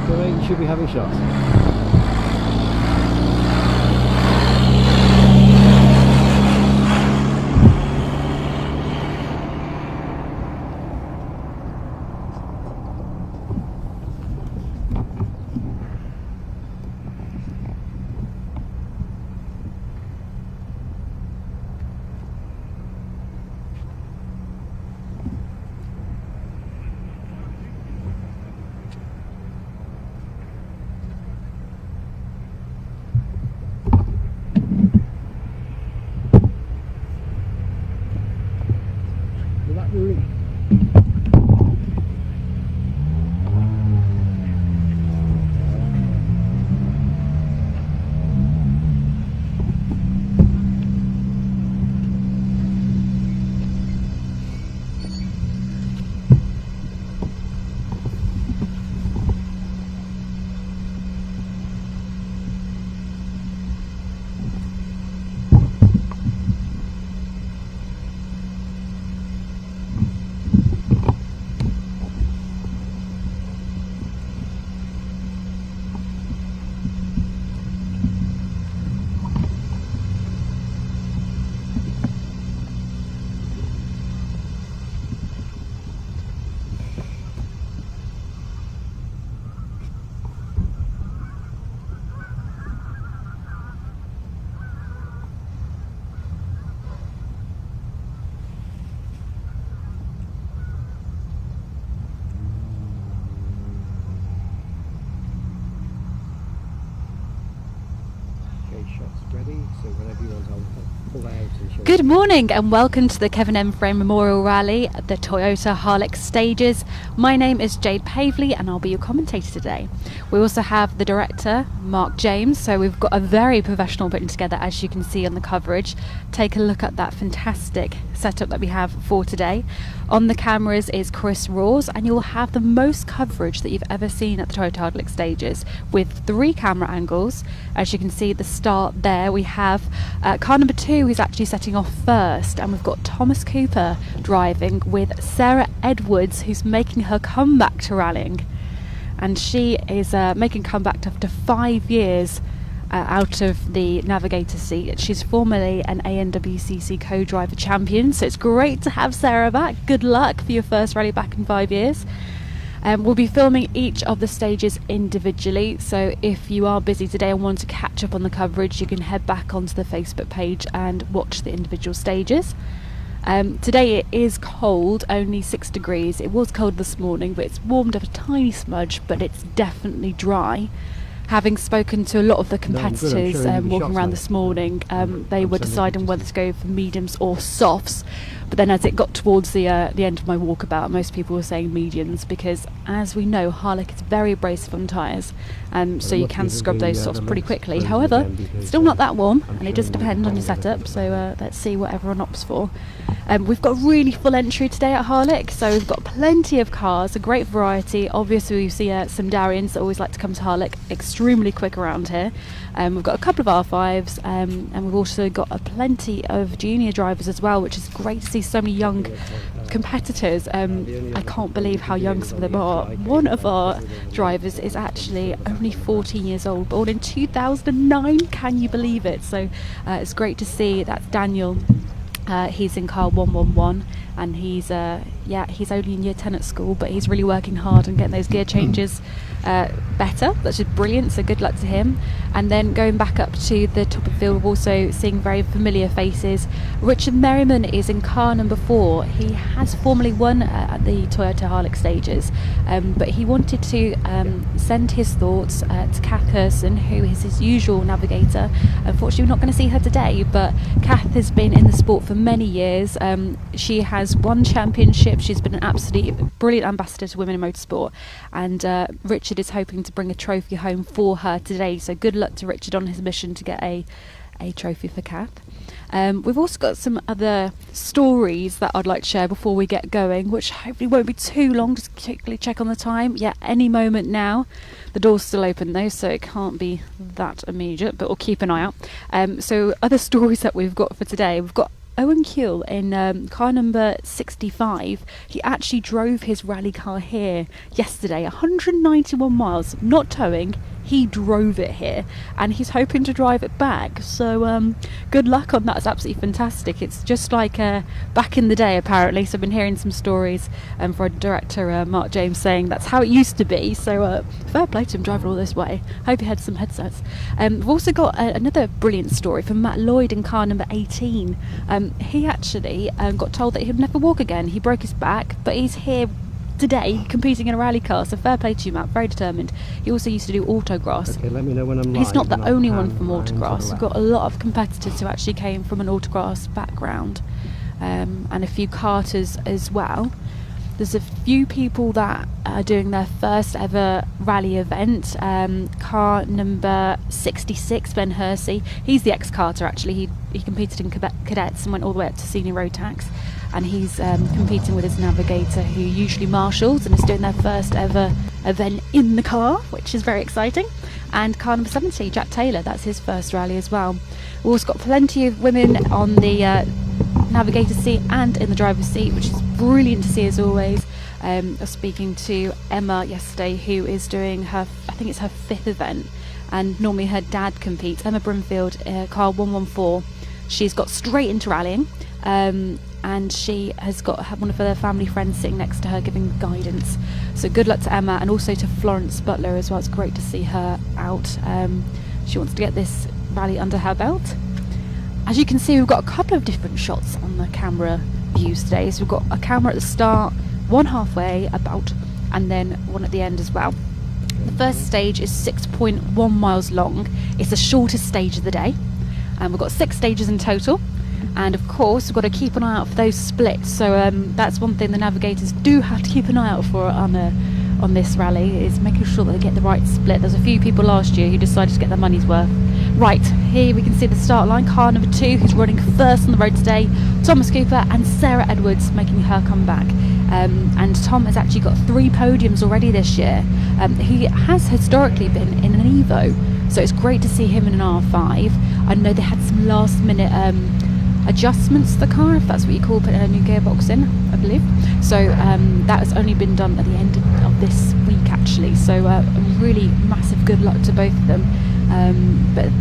So mate, you should be having shots. Shots ready, so whenever you want, I'll pull that out and show you. Good morning and welcome to the Ephraim Memorial Rally at the Toyota Harlech stages. My name is Jade Pavley and I'll be your commentator today. We also have the director, Mark James, so we've got a very professional putting together, as you can see on the coverage. Take a look at that fantastic setup that we have for today. On the cameras is Chris Rawls, and you'll have the most coverage that you've ever seen at the Toyota Harlech stages with 3 camera angles. As you can see at the start there, we have car number 2 who's actually setting off first, and we've got Thomas Cooper driving with Sarah Edwards, who's making her comeback to rallying, and she is making a comeback after 5 years out of the navigator seat. She's formerly an ANWCC co-driver champion, so it's great to have Sarah back. Good luck for your first rally back in 5 years. We'll be filming each of the stages individually, so if you are busy today and want to catch up on the coverage, you can head back onto the Facebook page and watch the individual stages. Today it is cold, only 6 degrees. It was cold this morning, but it's warmed up a tiny smudge, but it's definitely dry. Having spoken to a lot of the competitors walking around this morning, they were deciding whether to go for mediums or softs. But then as it got towards the end of my walkabout, most people were saying mediums, because as we know, Harlech is very abrasive on tyres, so you can scrub those softs pretty quickly. However, it's still not that warm, and it does depend on your setup, so let's see what everyone opts for. We've got a really full entry today at Harlech, so we've got plenty of cars, a great variety. Obviously we see some Darians that always like to come to Harlech, extremely quick around here. We've got a couple of R5s, and we've also got plenty of junior drivers as well, which is great to see so many young competitors. I can't believe how young some of them are. One of our drivers is actually only 14 years old, born in 2009, can you believe it? So it's great to see. That's Daniel. He's in car 111, and he's only in year 10 at school, but he's really working hard and getting those gear changes better. That's just brilliant, so good luck to him. And then going back up to the top of the field, we're also seeing very familiar faces. Richard Merriman is in car number 4. He has formerly won at the Toyota Harlech stages, but he wanted to send his thoughts to Kath Curson, who is his usual navigator. Unfortunately, we're not going to see her today, but Kath has been in the sport for many years. She has won championships. She's been an absolutely brilliant ambassador to women in motorsport, and Richard is hoping to bring a trophy home for her today, so good luck to Richard on his mission to get a trophy for Kath. We've also got some other stories that I'd like to share before we get going, which hopefully won't be too long. Just quickly check on the time. Yeah, any moment now. The door's still open though, so it can't be that immediate, but we'll keep an eye out. So other stories that we've got for today, we've got Owen Kuehl in car number 65. He actually drove his rally car here yesterday, 191 miles, not towing. He drove it here, and he's hoping to drive it back. So good luck on that. It's absolutely fantastic. It's just like back in the day, apparently. So I've been hearing some stories from our director, Mark James, saying that's how it used to be. So fair play to him driving all this way. Hope he had some headsets. We've also got another brilliant story from Matt Lloyd in car number 18. He actually got told that he'd never walk again. He broke his back, but he's here today competing in a rally car, so fair play to you, Matt, very determined. He also used to do autocross. Okay, let me know when I'm He's live not the and I'll only pan one from round to the autocross. We've left. got a lot of competitors who actually came from an autocross background, and a few karters as well. There's a few people that are doing their first ever rally event. Car number 66, Ben Hersey. He's the ex-karter actually. He competed in cadets and went all the way up to senior road tax. And he's competing with his navigator, who usually marshals, and is doing their first ever event in the car, which is very exciting. And car number 70, Jack Taylor, that's his first rally as well. We've also got plenty of women on the navigator seat and in the driver's seat, which is brilliant to see as always. I was speaking to Emma yesterday, who is doing her, I think it's her 5th event, and normally her dad competes. Emma Brimfield, car 114. She's got straight into rallying. And she has got one of her family friends sitting next to her giving guidance. So good luck to Emma, and also to Florence Butler as well. It's great to see her out. She wants to get this rally under her belt. As you can see, we've got a couple of different shots on the camera views today. So we've got a camera at the start, one halfway about, and then one at the end as well. The first stage is 6.1 miles long. It's the shortest stage of the day, and we've got 6 stages in total. And of course, we've got to keep an eye out for those splits. So that's one thing the navigators do have to keep an eye out for on this rally, is making sure that they get the right split. There's a few people last year who decided to get their money's worth. Right, here we can see the start line. Car number 2, who's running first on the road today, Thomas Cooper, and Sarah Edwards making her comeback. And Tom has actually got 3 podiums already this year. He has historically been in an Evo, so it's great to see him in an R5. I know they had some last minute adjustments to the car, if that's what you call putting a new gearbox in, I believe. So that has only been done at the end of this week actually. So really massive good luck to both of them. But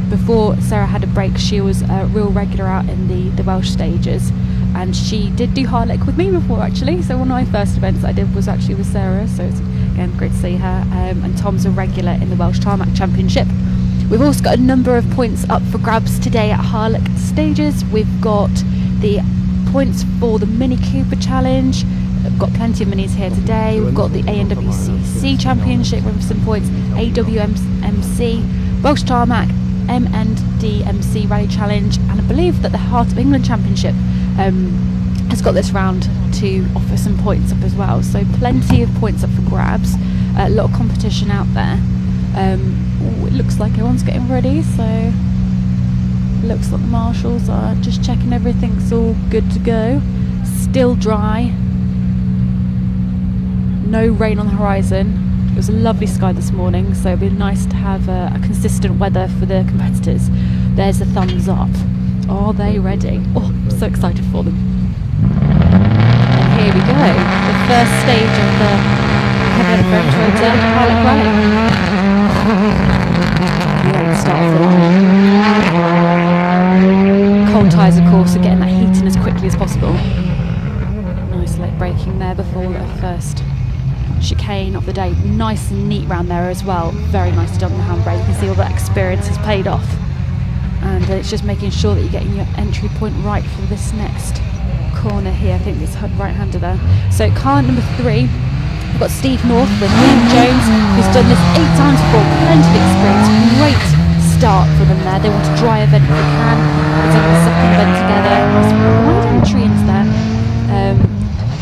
before Sarah had a break, she was a real regular out in the Welsh stages, and she did do Harlech with me before actually. So one of my first events I did was actually with Sarah. So it's again great to see her. And Tom's a regular in the Welsh Tarmac Championship. We've also got a number of points up for grabs today at Harlech stages. We've got the points for the Mini Cooper Challenge. We've got plenty of minis here today. We've got the ANWCC Championship with some points, AWMC, Welsh Tarmac, MNDMC Rally Challenge, and I believe that the Heart of England Championship has got this round to offer some points up as well. So plenty of points up for grabs. A lot of competition out there. It looks like everyone's getting ready, so it looks like the marshals are just checking everything's all good to go. Still dry, no rain on the horizon. It was a lovely sky this morning, so it'd be nice to have a consistent weather for the competitors. There's the thumbs up. Are they ready? Oh, I'm so excited for them. And here we go, the first stage of the Ephraim Memorial Toyota Harlech Rally. Start the line. Cold tyres, of course, are getting that heat in as quickly as possible. Nice late braking there before the first chicane of the day. Nice and neat round there as well. Very nicely done on the handbrake. You can see all that experience has paid off. And it's just making sure that you're getting your entry point right for this next corner here. I think it's right-hander there. So car number 3. We've got Steve North with Liam Jones, who's done this 8 times before, plenty of experience. Great start for them there. They want to dry event if they can. It's like the second event together. Nice wide entry into there.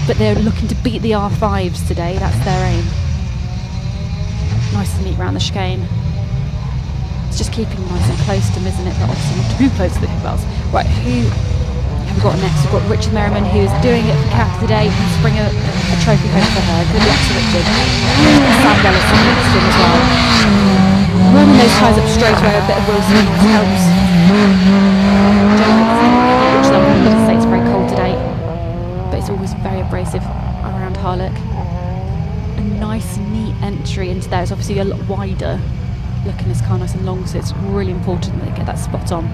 But they're looking to beat the R5s today. That's their aim. Nice and neat round the chicane. It's just keeping nice and close to them, isn't it? But obviously not too close to the bells. Right, who have we got next? We've got Richard Merriman, who's doing it for Cat today. He's bringing a trophy home for her. Good luck to Richard. Sam Bellison next to him as well. Warming those tyres up straight away, a bit of wheel speed helps. Don't make the same which they'll Harlech. A nice neat entry into there. It's obviously a lot wider looking, this car nice and long, so it's really important that they get that spot on.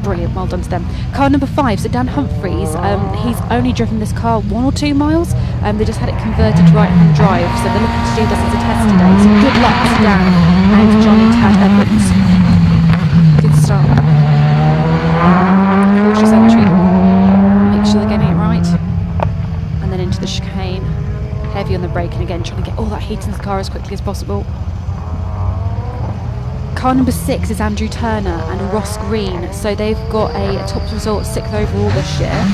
Brilliant, well done to them. Car number 5, so Dan Humphreys, he's only driven this car 1 or 2 miles. They just had it converted to right-hand drive, so they're looking to do this as a test today. So good luck to Dan and Johnny Tad Evans. Good start. Cautious entry. Make sure they're getting it right. And then into the chicane. Heavy on the brake, and again trying to get all that heat in the car as quickly as possible. Car number 6 is Andrew Turner and Ross Green, so they've got a top result 6th overall this year.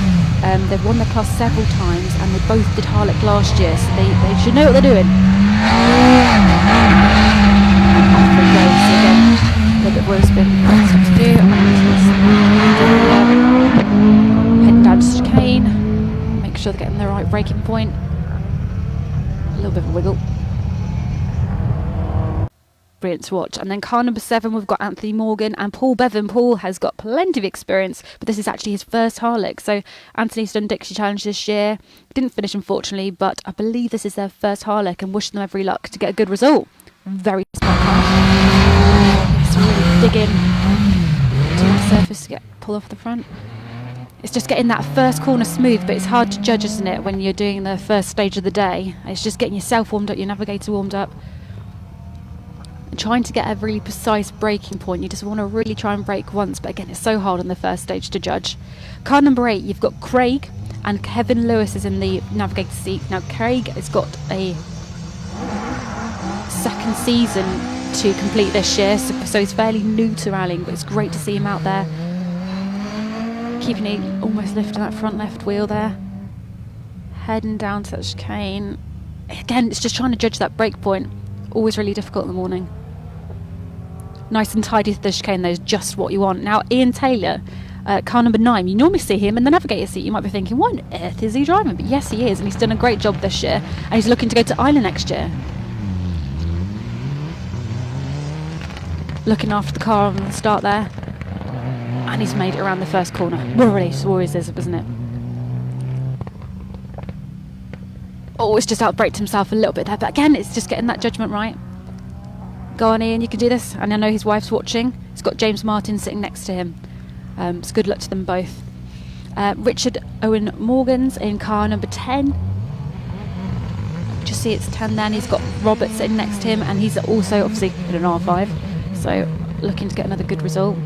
They've won their class several times, and they both did Harlech last year, so they should know what they're doing. And off they go, so again, a little bit wheel spin, that's what to do. Heading down to chicane, make sure they're getting the right braking point. A little bit of a wiggle. Brilliant to watch. And then car number 7, we've got Anthony Morgan and Paul Bevan. Paul has got plenty of experience, but this is actually his first Harlech. So Anthony's done Dixie Challenge this year. Didn't finish, unfortunately, but I believe this is their first Harlech, and wish them every luck to get a good result. Very smart car. It's really dig in to the surface to pull off the front. It's just getting that first corner smooth, but it's hard to judge, isn't it, when you're doing the first stage of the day. It's just getting yourself warmed up, your navigator warmed up. Trying to get a really precise braking point. You just want to really try and brake once, but again, it's so hard on the first stage to judge. Car number 8, you've got Craig and Kevin Lewis is in the navigator seat. Now Craig has got a second season to complete this year, so he's fairly new to rallying, but it's great to see him out there keeping it, almost lifting that front left wheel there, heading down to that chicane. Again, it's just trying to judge that brake point, always really difficult in the morning. Nice and tidy to the chicane, though, is just what you want. Now, Ian Taylor, car number 9, you normally see him in the navigator seat. You might be thinking, what on earth is he driving? But yes, he is, and he's done a great job this year, and he's looking to go to Ireland next year. Looking after the car on the start there, and he's made it around the first corner. Always is, isn't it? Oh, it's just outbraked himself a little bit there, but again, it's just getting that judgment right. Go on, Ian, you can do this. And I know his wife's watching. He's got James Martin sitting next to him. So good luck to them both. Richard Owen Morgan's in car number 10. Just see it's 10 then. He's got Robert sitting next to him, and he's also obviously in an R5. So looking to get another good result.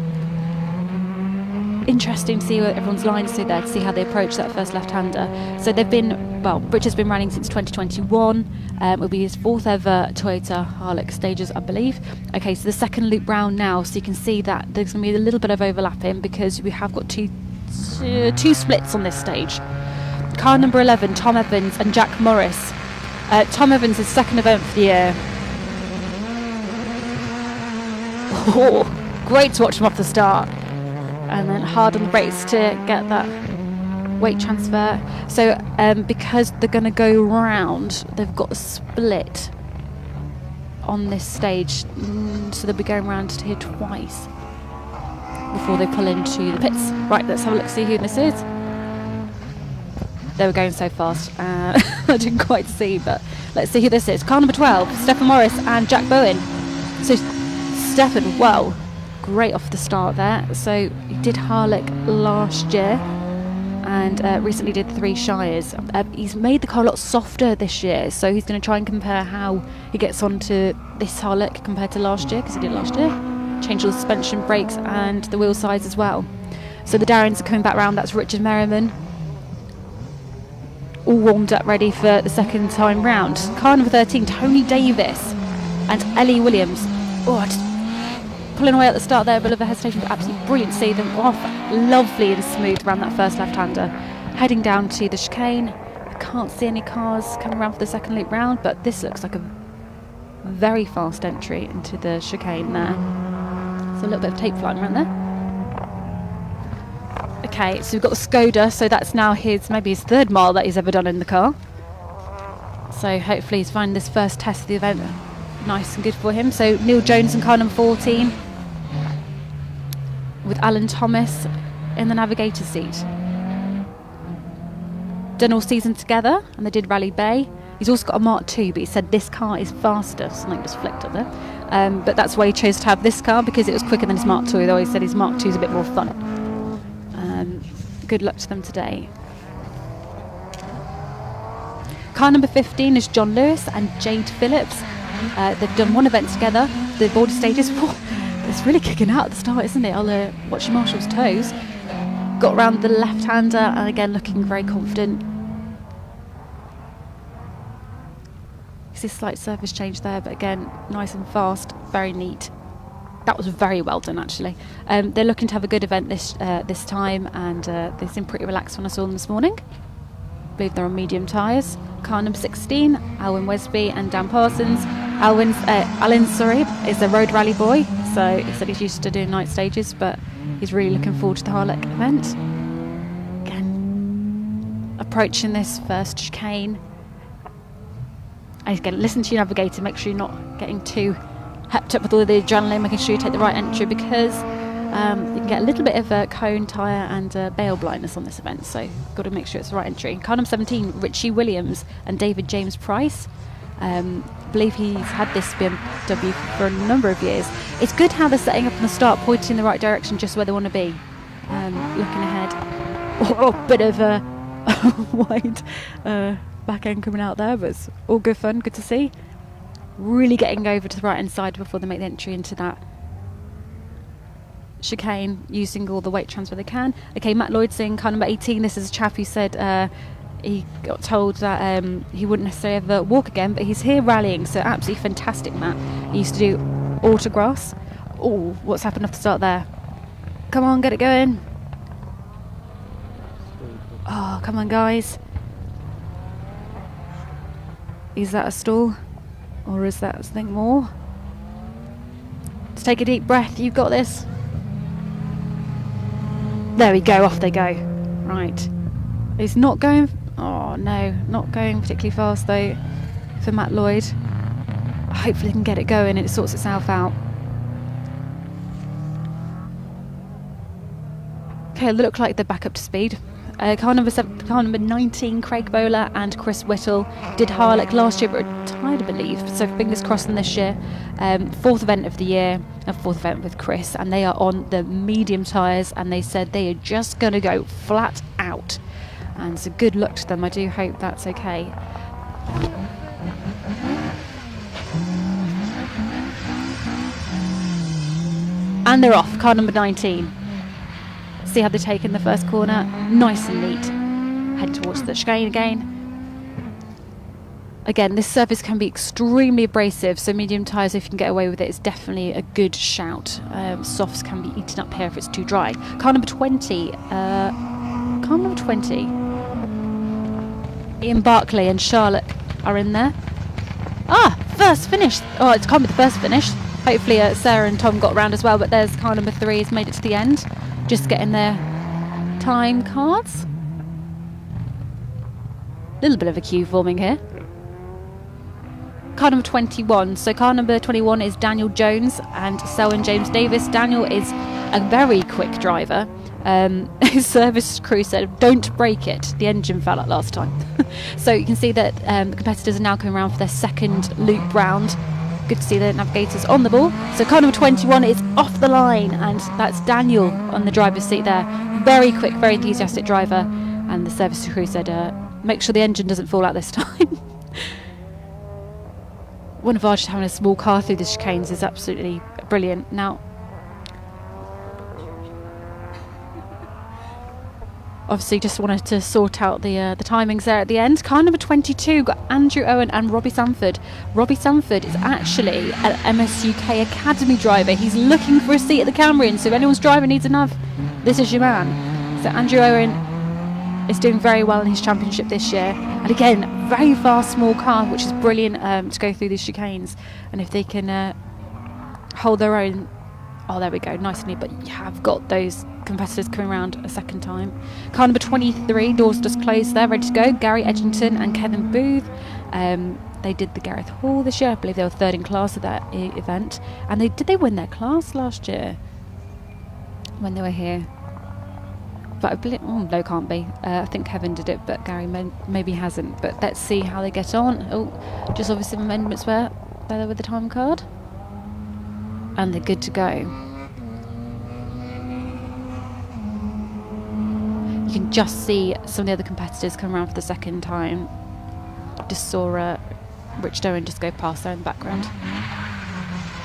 Interesting to see what everyone's lines to there, to see how they approach that first left-hander. So they've been, well, Richard's been running since 2021. It will be his 4th ever Toyota Harlech stages, I believe. Okay, so the second loop round now, so you can see that there's going to be a little bit of overlapping because we have got two splits on this stage. Car number 11, Tom Evans and Jack Morris. Tom Evans' his second event for the year. Oh, great to watch him off the start. And then hard on the brakes to get that weight transfer. So because they're going to go round, they've got a split on this stage, so they'll be going round here twice before they pull into the pits. Right, let's have a look, see who this is. They were going so fast, I didn't quite see, but let's see who this is. Car number 12, Stephen Morris and Jack Bowen. So Stephen, well, great off the start there. So he did Harlech last year and recently did 3 Shires. He's made the car a lot softer this year, so he's going to try and compare how he gets on to this Harlech compared to last year, because he did last year. Changed all the suspension, brakes and the wheel size as well. So the Darrens are coming back round. That's Richard Merriman, all warmed up ready for the second time round. Car number 13, Tony Davis and Ellie Williams. Oh, just pulling away at the start there, a bit of a hesitation, but absolutely brilliant to see them off lovely and smooth around that first left-hander. Heading down to the chicane. I can't see any cars coming around for the second loop round, but this looks like a very fast entry into the chicane there. So a little bit of tape flying around there. Okay, so we've got the Skoda, so that's now maybe his 3rd mile that he's ever done in the car. So hopefully he's finding this first test of the event nice and good for him. So Neil Jones in car number 14 with Alan Thomas in the navigator seat. Done all season together, and they did Rally Bay. He's also got a Mark II, but he said this car is faster. Something just flicked up there. But that's why he chose to have this car, because it was quicker than his Mark II, though he said his Mark II is a bit more fun. Good luck to them today. Car number 15 is John Lewis and Jade Phillips. They've done one event together, the border stages. It's really kicking out at the start, isn't it? I'll watch your Marshall's toes. Got around the left-hander, and again looking very confident. You see a slight surface change there, but again, nice and fast, very neat. That was very well done, actually. They're looking to have a good event this time, and they seem pretty relaxed when I saw them this morning. I believe they're on medium tyres. Car number 16, Alwyn Wesby and Dan Parsons. Alan, is a road rally boy, so he said he's used to doing night stages, but he's really looking forward to the Harlech event. Again, approaching this first chicane. And again, listen to your navigator, make sure you're not getting too hepped up with all the adrenaline, making sure you take the right entry, because you can get a little bit of a cone, tyre and bail blindness on this event, so you've got to make sure it's the right entry. Car number 17, Richie Williams and David James Price. I believe he's had this BMW for a number of years. It's good how they're setting up from the start, pointing in the right direction, just where they want to be. Looking ahead. Oh, bit of a wide back end coming out there, but it's all good fun, good to see. Really getting over to the right hand side before they make the entry into that chicane, using all the weight transfer they can. Okay, Matt Lloydson, car number 18. This is a chap who said he got told that he wouldn't necessarily ever walk again, but he's here rallying, so absolutely fantastic, Matt. He used to do autographs. Oh, what's happened off the start there? Come on, get it going. Oh, come on, guys. Is that a stall? Or is that something more? Just take a deep breath, you've got this. There we go, off they go. Right. It's not going... Oh no, not going particularly fast though for Matt Lloyd. Hopefully he can get it going and it sorts itself out. Okay, look like they're back up to speed. Car number 19, Craig Bowler and Chris Whittle did Harlech last year but retired, I believe, so fingers crossed on this year. Fourth event of the year, a fourth event with Chris, and they are on the medium tyres, and they said they are just going to go flat out. And so good luck to them. I do hope that's okay. And they're off. Car number 19. See how they're taking the first corner. Nice and neat. Head towards the chicane again. Again, this surface can be extremely abrasive, so medium tyres, if you can get away with it, is definitely a good shout. Softs can be eaten up here if it's too dry. Car number 20. Ian Barclay and Charlotte are in there. First finish. Oh, it can't be the first finish. Hopefully Sarah and Tom got around as well, but there's car number 3 has made it to the end. Just getting their time cards. Little bit of a queue forming here. Car number 21. So car number 21 is Daniel Jones and Selwyn James Davis. Daniel is a very quick driver. His service crew said, don't break it. The engine fell out last time. So you can see that the competitors are now coming around for their second loop round. Good to see the navigators on the ball. So car number 21 is off the line, and that's Daniel on the driver's seat there. Very quick, very enthusiastic driver. And the service crew said, make sure the engine doesn't fall out this time. One of ours just having a small car through the chicanes is absolutely brilliant. Now, obviously just wanted to sort out the timings there at the end. Car number 22 got Andrew Owen and Robbie Sanford. Robbie Sanford is actually an MSUK Academy driver. He's looking for a seat at the Cambrian, so if anyone's driving needs a nav, this is your man. So Andrew Owen is doing very well in his championship this year. And again, very fast, small car, which is brilliant to go through these chicanes. And if they can hold their own... Oh, there we go, nice and neat, but you have got those competitors coming around a second time. Car number 23, doors just closed there, ready to go. Gary Edgington and Kevin Booth. They did the Gareth Hall this year. I believe they were third in class at that event. And did they win their class last year when they were here? But I believe, no, can't be. I think Kevin did it, but Gary maybe hasn't. But let's see how they get on. Oh, just obviously amendments were there with the time card. And they're good to go. You can just see some of the other competitors come around for the second time. Just saw Rich Doan just go past there in the background.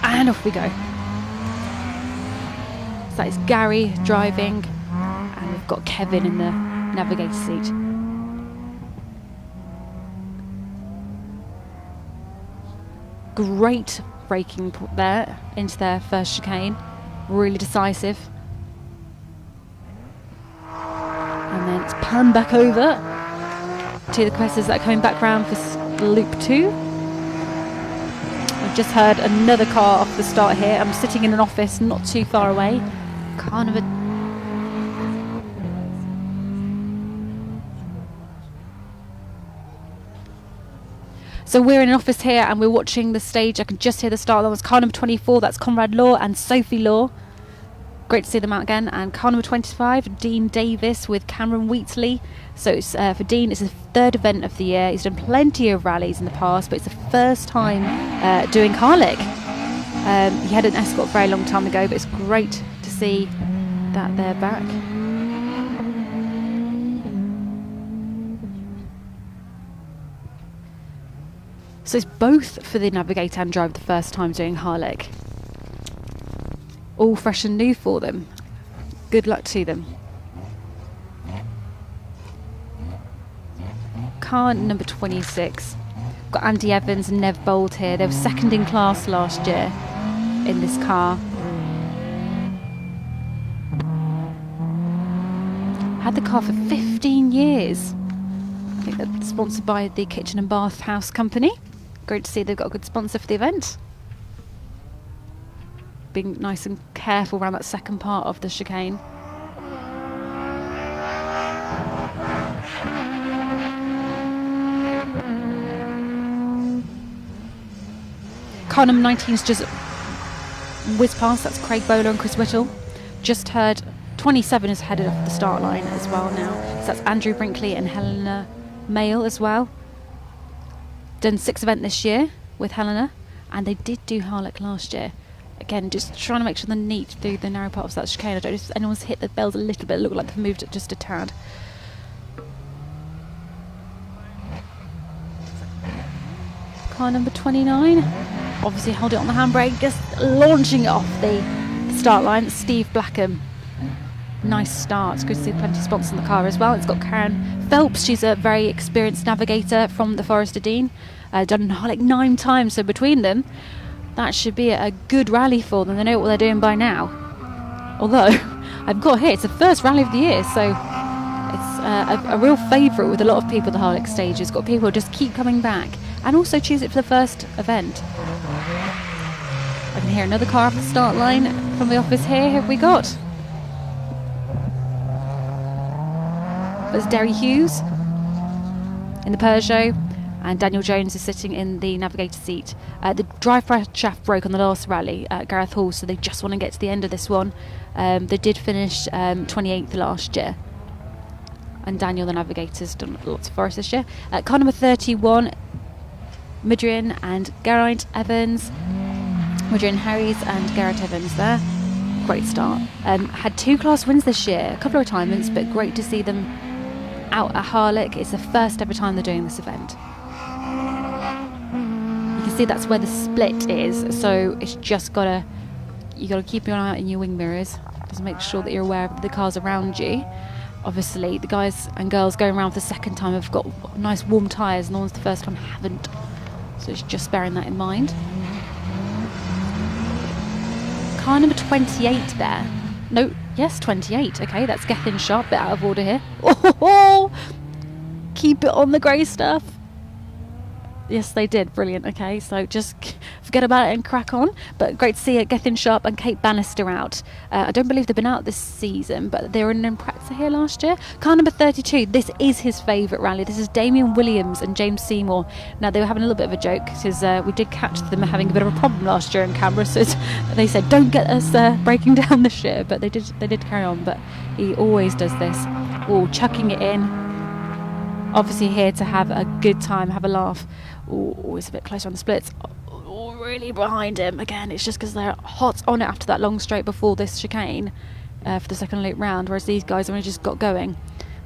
And off we go. So that is Gary driving, and we've got Kevin in the navigator seat. Great braking there into their first chicane, really decisive. And then it's panned back over to the competitors that are coming back round for loop 2. I've just heard another car off the start here. I'm sitting in an office not too far away. Kind of a... So we're in an office here and we're watching the stage. I can just hear the start. That was car number 24. That's Conrad Law and Sophie Law. Great to see them out again. And car number 25, Dean Davis with Cameron Wheatley. So it's, for Dean, it's his third event of the year. He's done plenty of rallies in the past, but it's the first time doing Harlech. He had an Escort a very long time ago, but it's great to see that they're back. So it's both for the Navigator and Driver the first time doing Harlech. All fresh and new for them. Good luck to them. Car number 26. Got Andy Evans and Nev Bold here. They were second in class last year in this car. Had the car for 15 years. I think that's sponsored by the Kitchen and Bath House Company. Great to see they've got a good sponsor for the event. Being nice and careful around that second part of the chicane. Car number 19 is just whizzed past. That's Craig Bowler and Chris Whittle. Just heard 27 is headed off the start line as well now. So that's Andrew Brinkley and Helena Mail as well. Done 6th event this year with Helena, and they did do Harlech last year. Again, just trying to make sure they're neat through the narrow part of that chicane. I don't know if anyone's hit the bells a little bit. It looked like they've moved it just a tad. Car number 29. Obviously hold it on the handbrake, just launching it off the start line. Steve Blackham. Nice start. It's good to see plenty of sponsors in the car as well. It's got Karen Phelps. She's a very experienced navigator from the Forest of Dean. Done Harlech 9 times, so between them, that should be a good rally for them. They know what they're doing by now. Although, I've got here, it's the first rally of the year, so it's a real favourite with a lot of people at the Harlech stages. Got people who just keep coming back and also choose it for the first event. I can hear another car off the start line from the office here. Who have we got? There's Derry Hughes in the Peugeot, and Daniel Jones is sitting in the navigator seat. The drive shaft broke on the last rally at Gareth Hall, so they just want to get to the end of this one. They did finish 28th last year, and Daniel, the navigator's done lots of forest this year. Car number 31, Midrian and Geraint Evans. Midrian Harries and Garrett Evans there. Great start. Had 2 class wins this year, a couple of retirements, but great to see them out at Harlech. It's the first ever time they're doing this event. You can see that's where the split is, so it's just you gotta keep your eye out in your wing mirrors, just make sure that you're aware of the cars around you. Obviously the guys and girls going around for the second time have got nice warm tyres, and the ones the first time haven't, so it's just bearing that in mind. Car number 28 there. No, yes, 28. Okay, that's Gethin Sharp, bit out of order here. Oh, keep it on the grey stuff. Yes, they did. Brilliant. Okay, so just forget about it and crack on. But great to see Gethin Sharp and Kate Bannister out. I don't believe they've been out this season, but they were in Impreza here last year. Car number 32, this is his favourite rally. This is Damien Williams and James Seymour. Now, they were having a little bit of a joke because we did catch them having a bit of a problem last year in Canberra. So they said, don't get us breaking down this year. But they did carry on. But he always does this. Oh, chucking it in. Obviously here to have a good time, have a laugh. Oh, always a bit closer on the splits. Oh, really behind him. Again, it's just because they're hot on it after that long straight before this chicane for the second loop round, whereas these guys have only just got going.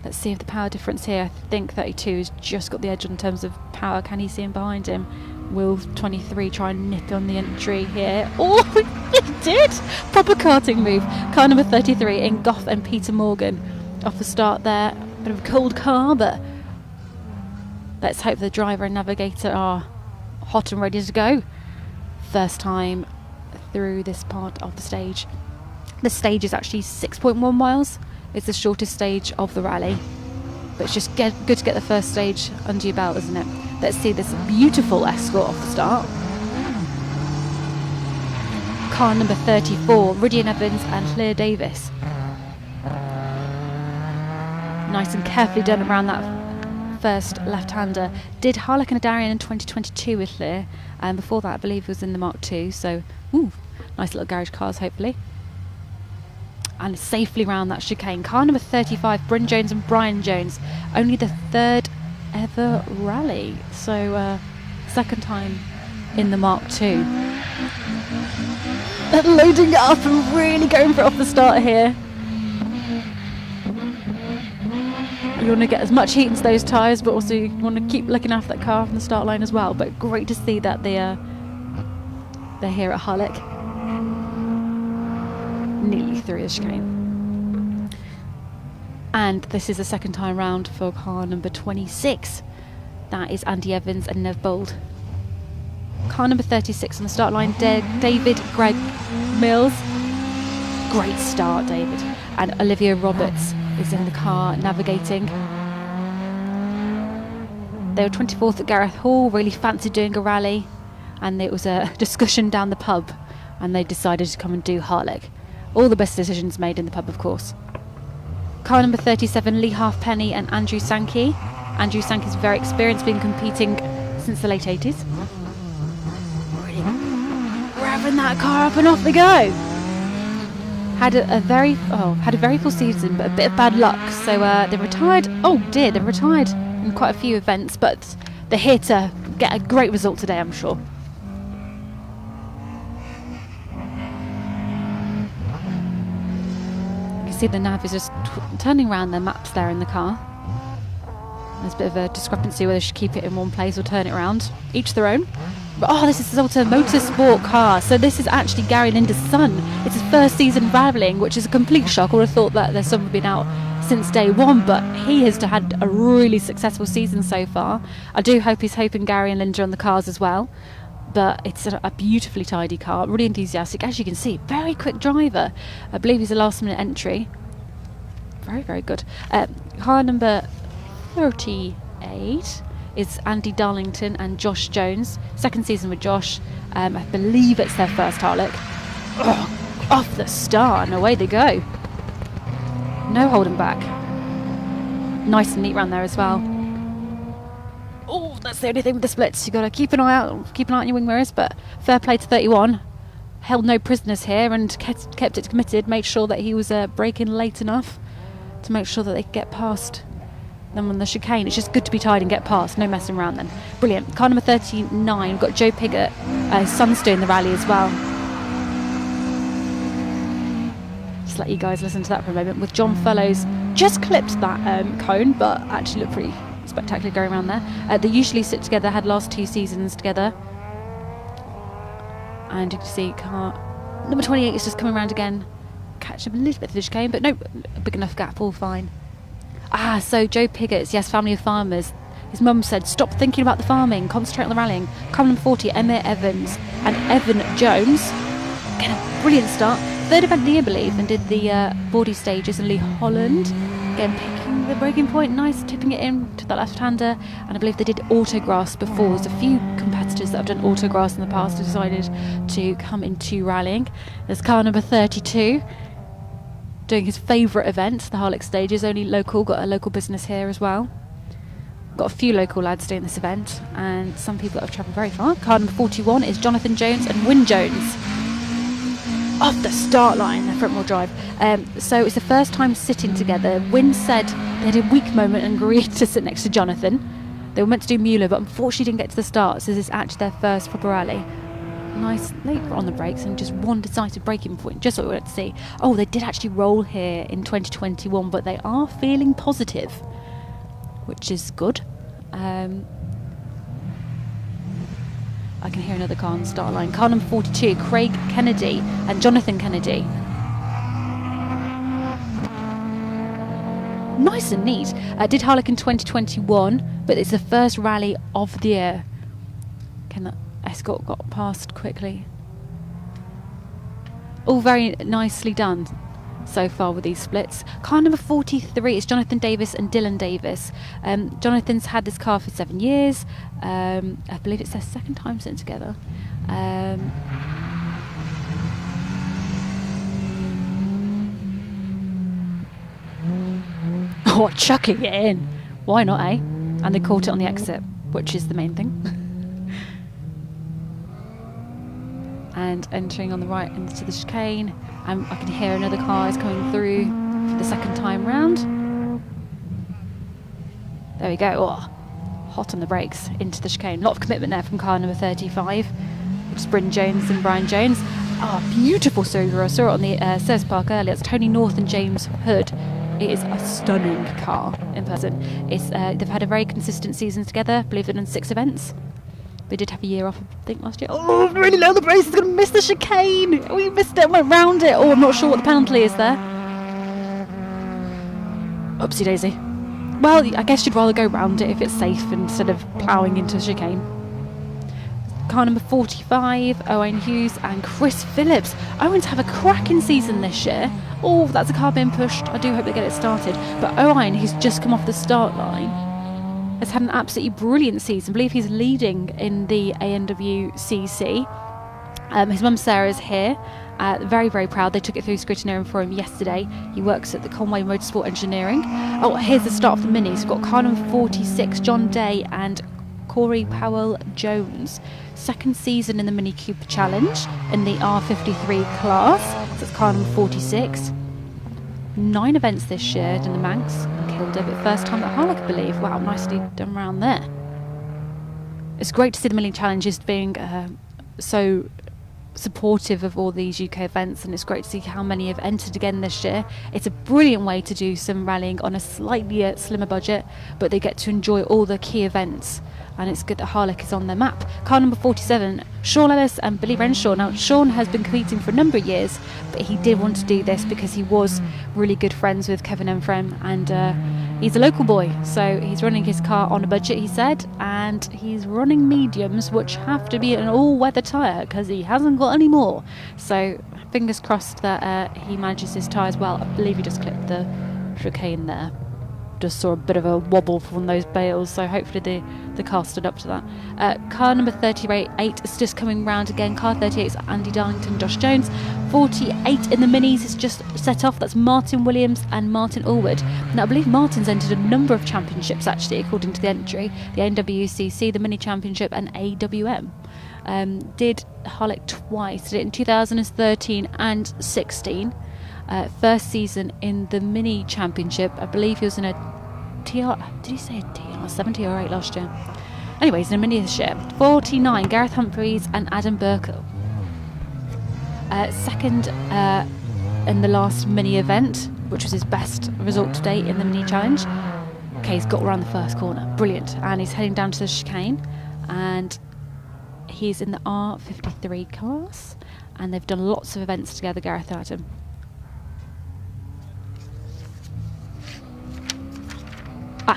Let's see if the power difference here. I think 32 has just got the edge in terms of power. Can he see him behind him? Will 23 try and nip on the entry here? Oh, he did! Proper karting move. Car number 33 in Goff and Peter Morgan. Off the start there. Bit of a cold car, but let's hope the driver and navigator are hot and ready to go. First time through this part of the stage. The stage is actually 6.1 miles. It's the shortest stage of the rally. But it's just good to get the first stage under your belt, isn't it? Let's see this beautiful escort off the start. Car number 34, Rydian Evans and Claire Davis. Nice and carefully done around that first left-hander. Did Harlech and Adarian in 2022 with Lear, and before that I believe it was in the Mark II, so nice little garage cars hopefully. And safely round that chicane. Car number 35, Bryn Jones and Brian Jones, only the third ever rally, so second time in the Mark II. They're loading it up and really going for it off the start here. You want to get as much heat into those tyres, but also you want to keep looking after that car from the start line as well. But great to see that they're here at Harlech. Nearly through the chicane. And this is the second time round for car number 26. That is Andy Evans and Nev Bold. Car number 36 on the start line, David Greg Mills. Great start, David. And Olivia Roberts is in the car navigating. They were 24th at Gareth Hall, really fancied doing a rally, and it was a discussion down the pub, and they decided to come and do Harlech. All the best decisions made in the pub, of course. Car number 37, Lee Halfpenny and Andrew Sankey. Andrew Sankey's very experienced, been competing since the late 80s. Really revving that car up and off they go. Had a very full season, but a bit of bad luck. So they retired. Oh dear, they retired in quite a few events, but they're here to get a great result today, I'm sure. You can see the nav is just turning around their maps there in the car. There's a bit of a discrepancy whether they should keep it in one place or turn it around. Each their own. Oh, this is his Ultra Motorsport car. So this is actually Gary Linda's son. It's his first season rallying, which is a complete shock. I would have thought that their son would have been out since day one, but he has had a really successful season so far. I do hope he's hoping Gary and Linda on the cars as well. But it's a beautifully tidy car, really enthusiastic. As you can see, very quick driver. I believe he's a last minute entry. Very, very good. Car number 38 is Andy Darlington and Josh Jones. Second season with Josh. I believe it's their first Harlech. Oh, off the start and away they go. No holding back. Nice and neat round there as well. Oh, that's the only thing with the splits. You've got to keep an eye out on your wing mirrors, but fair play to 31. Held no prisoners here and kept it committed. Made sure that he was braking late enough to make sure that they could get past them on the chicane. It's just good to be tied and get past, no messing around then. Brilliant. Car number 39, we've got Joe Piggott, his son's doing the rally as well. Just let you guys listen to that for a moment. With John Fellows, just clipped that cone, but actually looked pretty spectacular going around there. They usually sit together, had last 2 seasons together. And you can see car number 28 is just coming around again. Catch up a little bit of the chicane, but no, big enough gap, all fine. So Joe Piggott's, yes, family of farmers. His mum said, stop thinking about the farming, concentrate on the rallying. Car number 40, Emma Evans and Evan Jones. Again, a brilliant start. Third event of the year, I believe, and did the Bordy stages in Lee Holland. Again, picking the breaking point, nice, tipping it in to the left-hander, and I believe they did autograss before. There's a few competitors that have done autograss in the past who decided to come into rallying. There's car number 32, doing his favourite event, the Harlech Stages, only local, got a local business here as well. Got a few local lads doing this event, and some people that have travelled very far. Car number 41 is Jonathan Jones and Wyn Jones. Off the start line, the front wheel drive. So it's the first time sitting together. Wyn said they had a weak moment and agreed to sit next to Jonathan. They were meant to do Mueller, but unfortunately didn't get to the start, so this is actually their first proper rally. Nice late on the brakes and just one decisive braking point, just what we wanted to see. Oh, they did actually roll here in 2021, but they are feeling positive, which is good. I can hear another car on the start line. Car number 42, Craig Kennedy and Jonathan Kennedy. Nice and neat. Did Harlech in 2021, but it's the first rally of the year. Can that escort got past quickly? All very nicely done so far with these splits. Car number 43 is Jonathan Davis and Dylan Davis. Jonathan's had this car for 7 years. I believe it's their second time sitting together. Oh, chucking it in. Why not, eh? And they caught it on the exit, which is the main thing. And entering on the right into the chicane. I can hear another car is coming through for the second time round. There we go. Oh, hot on the brakes into the chicane. A lot of commitment there from car number 35, which is Bryn Jones and Brian Jones. Oh, beautiful Subaru. I saw it on the Sears Park earlier. It's Tony North and James Hood. It is a stunning car in person. It's they've had a very consistent season together. I believe they've done 6 events. They did have a year off, I think, last year. Oh, really low on the brakes. He's going to miss the chicane. We missed it, went round it. Oh, I'm not sure what the penalty is there. Oopsie daisy. Well, I guess you'd rather go round it if it's safe instead of ploughing into a chicane. Car number 45, Owen Hughes and Chris Phillips. Owen's have a cracking season this year. Oh, that's a car being pushed. I do hope they get it started. But Owen, who's just come off the start line, has had an absolutely brilliant season. I believe he's leading in the ANWCC. His mum Sarah is here. Very, very proud. They took it through scrutineering for him yesterday. He works at the Conway Motorsport Engineering. Oh, here's the start of the minis. We've got car number 46, John Day and Corey Powell Jones. Second season in the Mini Cooper Challenge in the R53 class. So it's car number 46. 9 events this year in the Manx. Killed it, but first time at Harlech, I believe. Wow, nicely done around there. It's great to see the Mini Challenges being so supportive of all these UK events, and it's great to see how many have entered again this year. It's a brilliant way to do some rallying on a slightly slimmer budget, but they get to enjoy all the key events, and it's good that Harlech is on their map. Car number 47, Sean Ellis and Billy Renshaw. Now, Sean has been competing for a number of years, but he did want to do this because he was really good friends with Kevin Ephraim, and he's a local boy, so he's running his car on a budget, he said, and he's running mediums, which have to be an all-weather tyre because he hasn't got any more. So fingers crossed that he manages his tyres well. I believe he just clipped the chicane there. Just saw a bit of a wobble from those bales, so hopefully the car stood up to that. Car number 38 is just coming round again. Car 38 is Andy Darlington, Josh Jones. 48 in the minis is just set off. That's Martin Williams and Martin Allwood. Now, I believe Martin's entered a number of championships, actually, according to the entry. The NWCC, the Mini Championship, and AWM. Did Harlech twice. Did it in 2013 and 16. First season in the Mini Championship. I believe he was in a TR. Did he say a TR 70 or 8 last year? Anyways, in a Mini this year. 49, Gareth Humphreys and Adam Burkle. Second in the last Mini event, which was his best result to date in the Mini Challenge. Okay, he's got around the first corner. Brilliant. And he's heading down to the chicane. And he's in the R53 class. And they've done lots of events together, Gareth and Adam.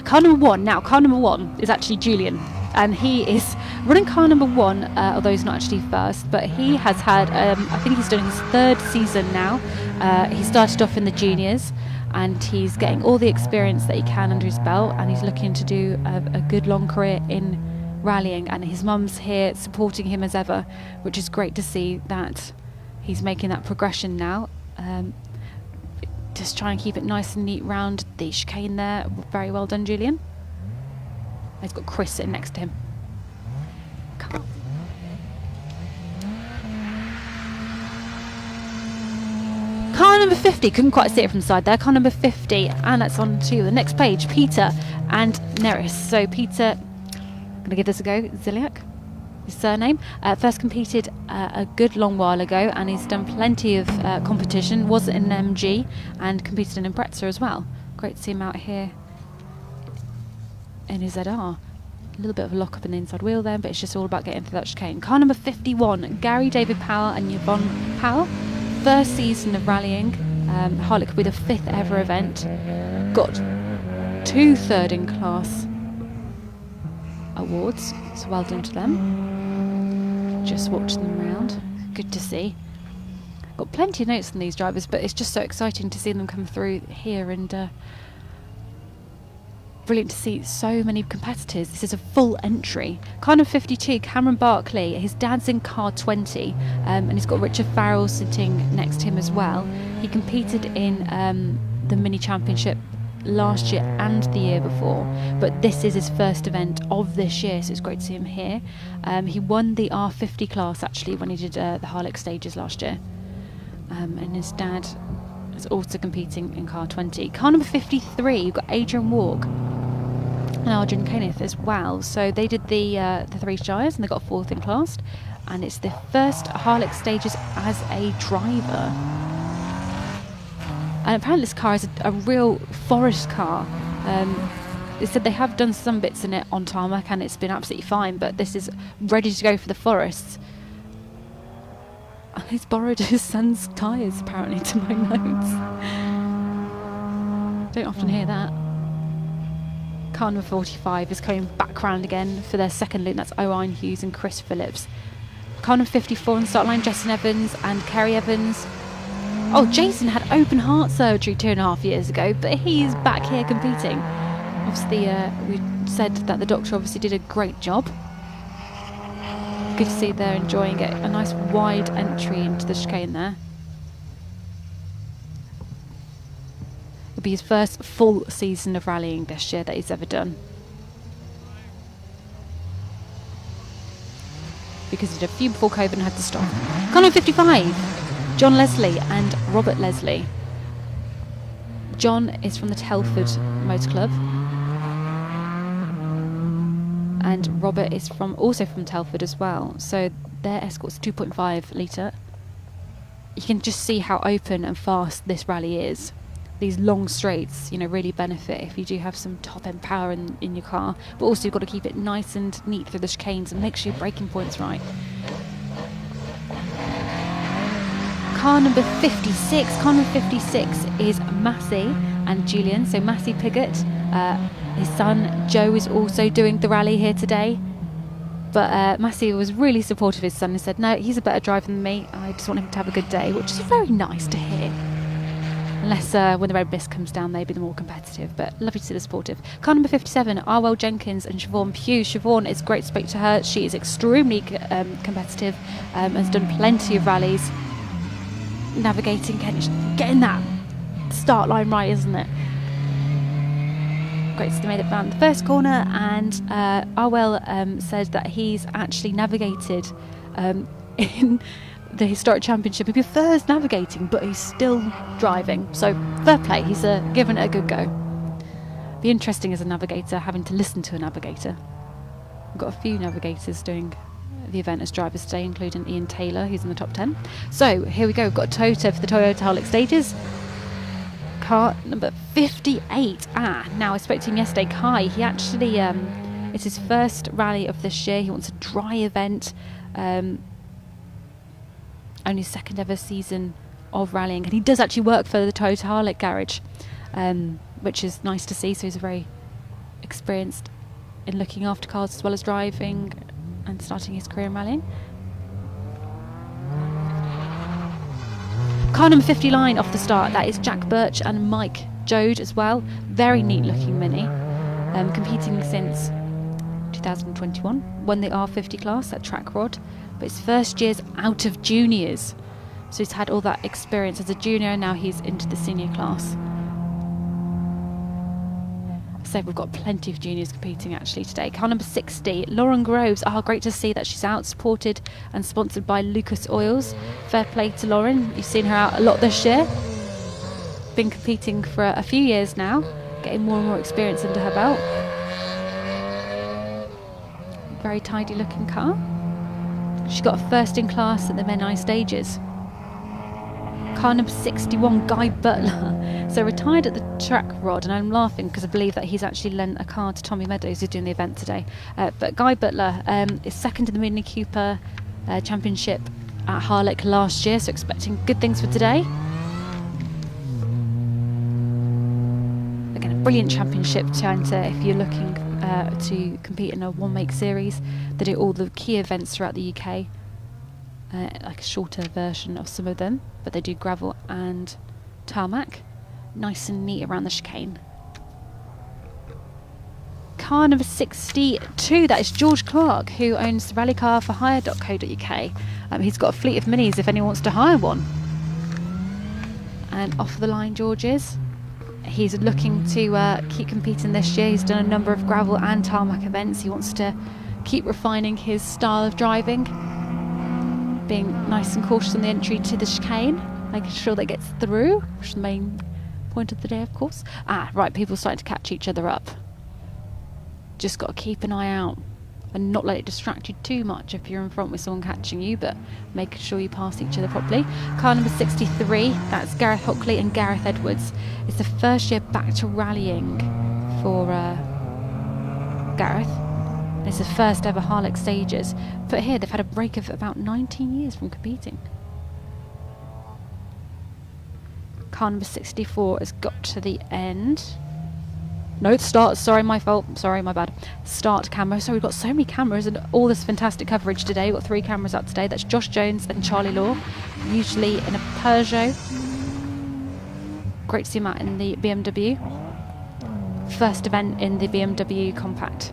Car number 1 now. Car number 1 is actually Julian, and he is running car number 1, although he's not actually first, but he has had, I think he's doing his 3rd season now. He started off in the juniors, and he's getting all the experience that he can under his belt, and he's looking to do a good long career in rallying, and his mum's here supporting him as ever, which is great to see that he's making that progression now. Just try and keep it nice and neat round the chicane there. Very well done, Julian. He's got Chris sitting next to him. Come on. Car number 50, couldn't quite see it from the side there. Car number 50, and that's on to the next page, Peter and Neris. So Peter, I'm going to give this a go, Ziliak, his surname. First competed a good long while ago, and he's done plenty of competition, was in an MG, and competed in Impreza as well. Great to see him out here in his ZR. A little bit of a lock up in the inside wheel there, but it's just all about getting through that chicane. Car number 51, Gary David Powell and Yvonne Powell. First season of rallying. Harlech will be the 5th ever event. Got 2 third in class awards, so well done to them. Just watching them around. Good to see. Got plenty of notes on these drivers, but it's just so exciting to see them come through here, and brilliant to see so many competitors. This is a full entry. Car number 52, Cameron Barkley. His dad's in car 20, and he's got Richard Farrell sitting next to him as well. He competed in the mini championship last year and the year before, but this is his first event of this year, so it's great to see him here. He won the R50 class actually when he did the Harlech stages last year, and his dad is also competing in car 20. Car number 53, you've got Adrian Walk and Adrian Kenneth as well. So they did the 3 Shires and they got 4th in class, and it's the first Harlech stages as a driver. And apparently this car is a real forest car. They said they have done some bits in it on tarmac and it's been absolutely fine, but this is ready to go for the forests. He's borrowed his son's tyres apparently, to my notes. Don't often hear that. Car number 45 is coming back round again for their second loop. That's Owen Hughes and Chris Phillips. Car number 54 on the start line, Justin Evans and Kerry Evans. Oh, Jason had open heart surgery 2.5 years ago, but he's back here competing. Obviously, we said that the doctor obviously did a great job. Good to see they're enjoying it. A nice wide entry into the chicane there. It'll be his first full season of rallying this year that he's ever done, because he did a few before COVID and had to stop. Car number 55, John Leslie and Robert Leslie. John is from the Telford Motor Club, and Robert is also from Telford as well. So their Escort's 2.5 litre. You can just see how open and fast this rally is. These long straights, you know, really benefit if you do have some top end power in your car, but also you've got to keep it nice and neat through the chicanes and make sure your braking point's right. Car number 56. Car number 56 is Massey and Julian. So Massey Piggott, his son Joe is also doing the rally here today. But Massey was really supportive of his son and said, no, he's a better driver than me. I just want him to have a good day, which is very nice to hear. Unless when the red mist comes down, they'd be the more competitive, but lovely to see the supportive. Car number 57, Arwell Jenkins and Siobhan Pugh. Siobhan, it's great to speak to her. She is extremely competitive, has done plenty of rallies, navigating, getting that start line right, isn't it? Great to see they made it round the first corner, and Arwell said that he's actually navigated in the historic championship. He prefers navigating, but he's still driving, so fair play. He's given it a good go. Be interesting as a navigator, having to listen to a navigator. We've got a few navigators doing the event as drivers today, including Ian Taylor, who's in the top 10. So here we go, we've got a Toyota for the Toyota Harlech stages. Car number 58. Now I spoke to him yesterday, Kai. He actually it's his first rally of this year. He wants a dry event, only second ever season of rallying, and he does actually work for the Toyota Harlech garage, which is nice to see. So he's very experienced in looking after cars as well as driving and starting his career in rallying. Car number 50 line off the start, that is Jack Birch and Mike Jode as well. Very neat looking Mini. Competing since 2021. Won the R50 class at track rod. But his first year's out of juniors. So he's had all that experience as a junior, and now he's into the senior class. So we've got plenty of juniors competing actually today. Car number 60, Lauren Groves. Great to see that she's out, supported and sponsored by Lucas Oils. Fair play to Lauren. You've seen her out a lot this year. Been competing for a few years now, getting more and more experience under her belt. Very tidy looking car. She got a first in class at the Men I stages. Car number 61, Guy Butler. So retired at the track rod, and I'm laughing because I believe that he's actually lent a car to Tommy Meadows, who's doing the event today. But Guy Butler is second in the Mini Cooper Championship at Harlech last year, so expecting good things for today. Again, a brilliant championship to enter if you're looking to compete in a one-make series. They do all the key events throughout the UK. Like a shorter version of some of them, but they do gravel and tarmac. Nice and neat around the chicane. Car number 62, that is George Clark, who owns the rallycarforhire.co.uk. He's got a fleet of minis if anyone wants to hire one. And off the line George is. He's looking to keep competing this year. He's done a number of gravel and tarmac events. He wants to keep refining his style of driving, being nice and cautious on the entry to the chicane, making sure that gets through, which is the main point of the day, of course. Right, people are starting to catch each other up. Just got to keep an eye out and not let it distract you too much if you're in front with someone catching you, but making sure you pass each other properly. Car number 63, that's Gareth Hockley and Gareth Edwards. It's the first year back to rallying for Gareth. It's the first ever Harlech stages, but here they've had a break of about 19 years from competing. Car number 64 has got to the end. No, start, sorry, my fault, sorry, my bad. Start camera, so we've got so many cameras and all this fantastic coverage today. We've got 3 cameras up today. That's Josh Jones and Charlie Law, usually in a Peugeot. Great to see him out in the BMW. First event in the BMW Compact.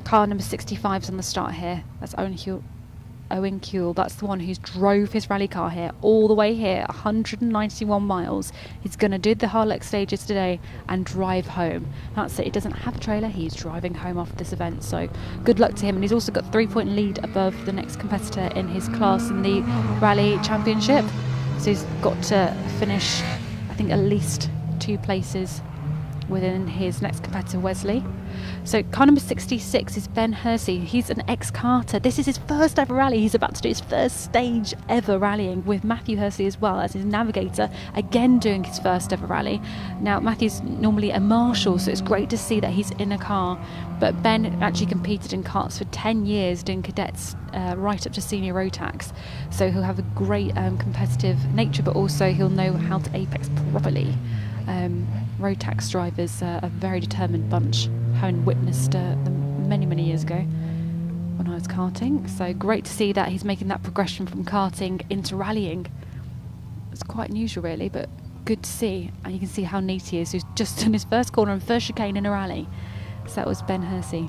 Car number 65 is on the start here. That's Owen Kuehl. That's the one who's drove his rally car here all the way here, 191 miles. He's going to do the Harlech stages today and drive home. That's it. He doesn't have a trailer. He's driving home after this event. So good luck to him. And he's also got 3-point lead above the next competitor in his class in the Rally Championship. So he's got to finish, I think, at least 2 places within his next competitor, Wesley. So car number 66 is Ben Hersey. He's an ex-karter. This is his first ever rally. He's about to do his first stage ever rallying with Matthew Hersey as well as his navigator, again doing his first ever rally. Now Matthew's normally a marshal, so it's great to see that he's in a car, but Ben actually competed in karts for 10 years doing cadets right up to senior road tax, so he'll have a great competitive nature, but also he'll know how to apex properly. Road tax drivers are a very determined bunch, having witnessed them many years ago when I was karting. So great to see that he's making that progression from karting into rallying. It's quite unusual really, but good to see. And you can see how neat he is. He's just done his first corner and first chicane in a rally. So that was Ben Hersey.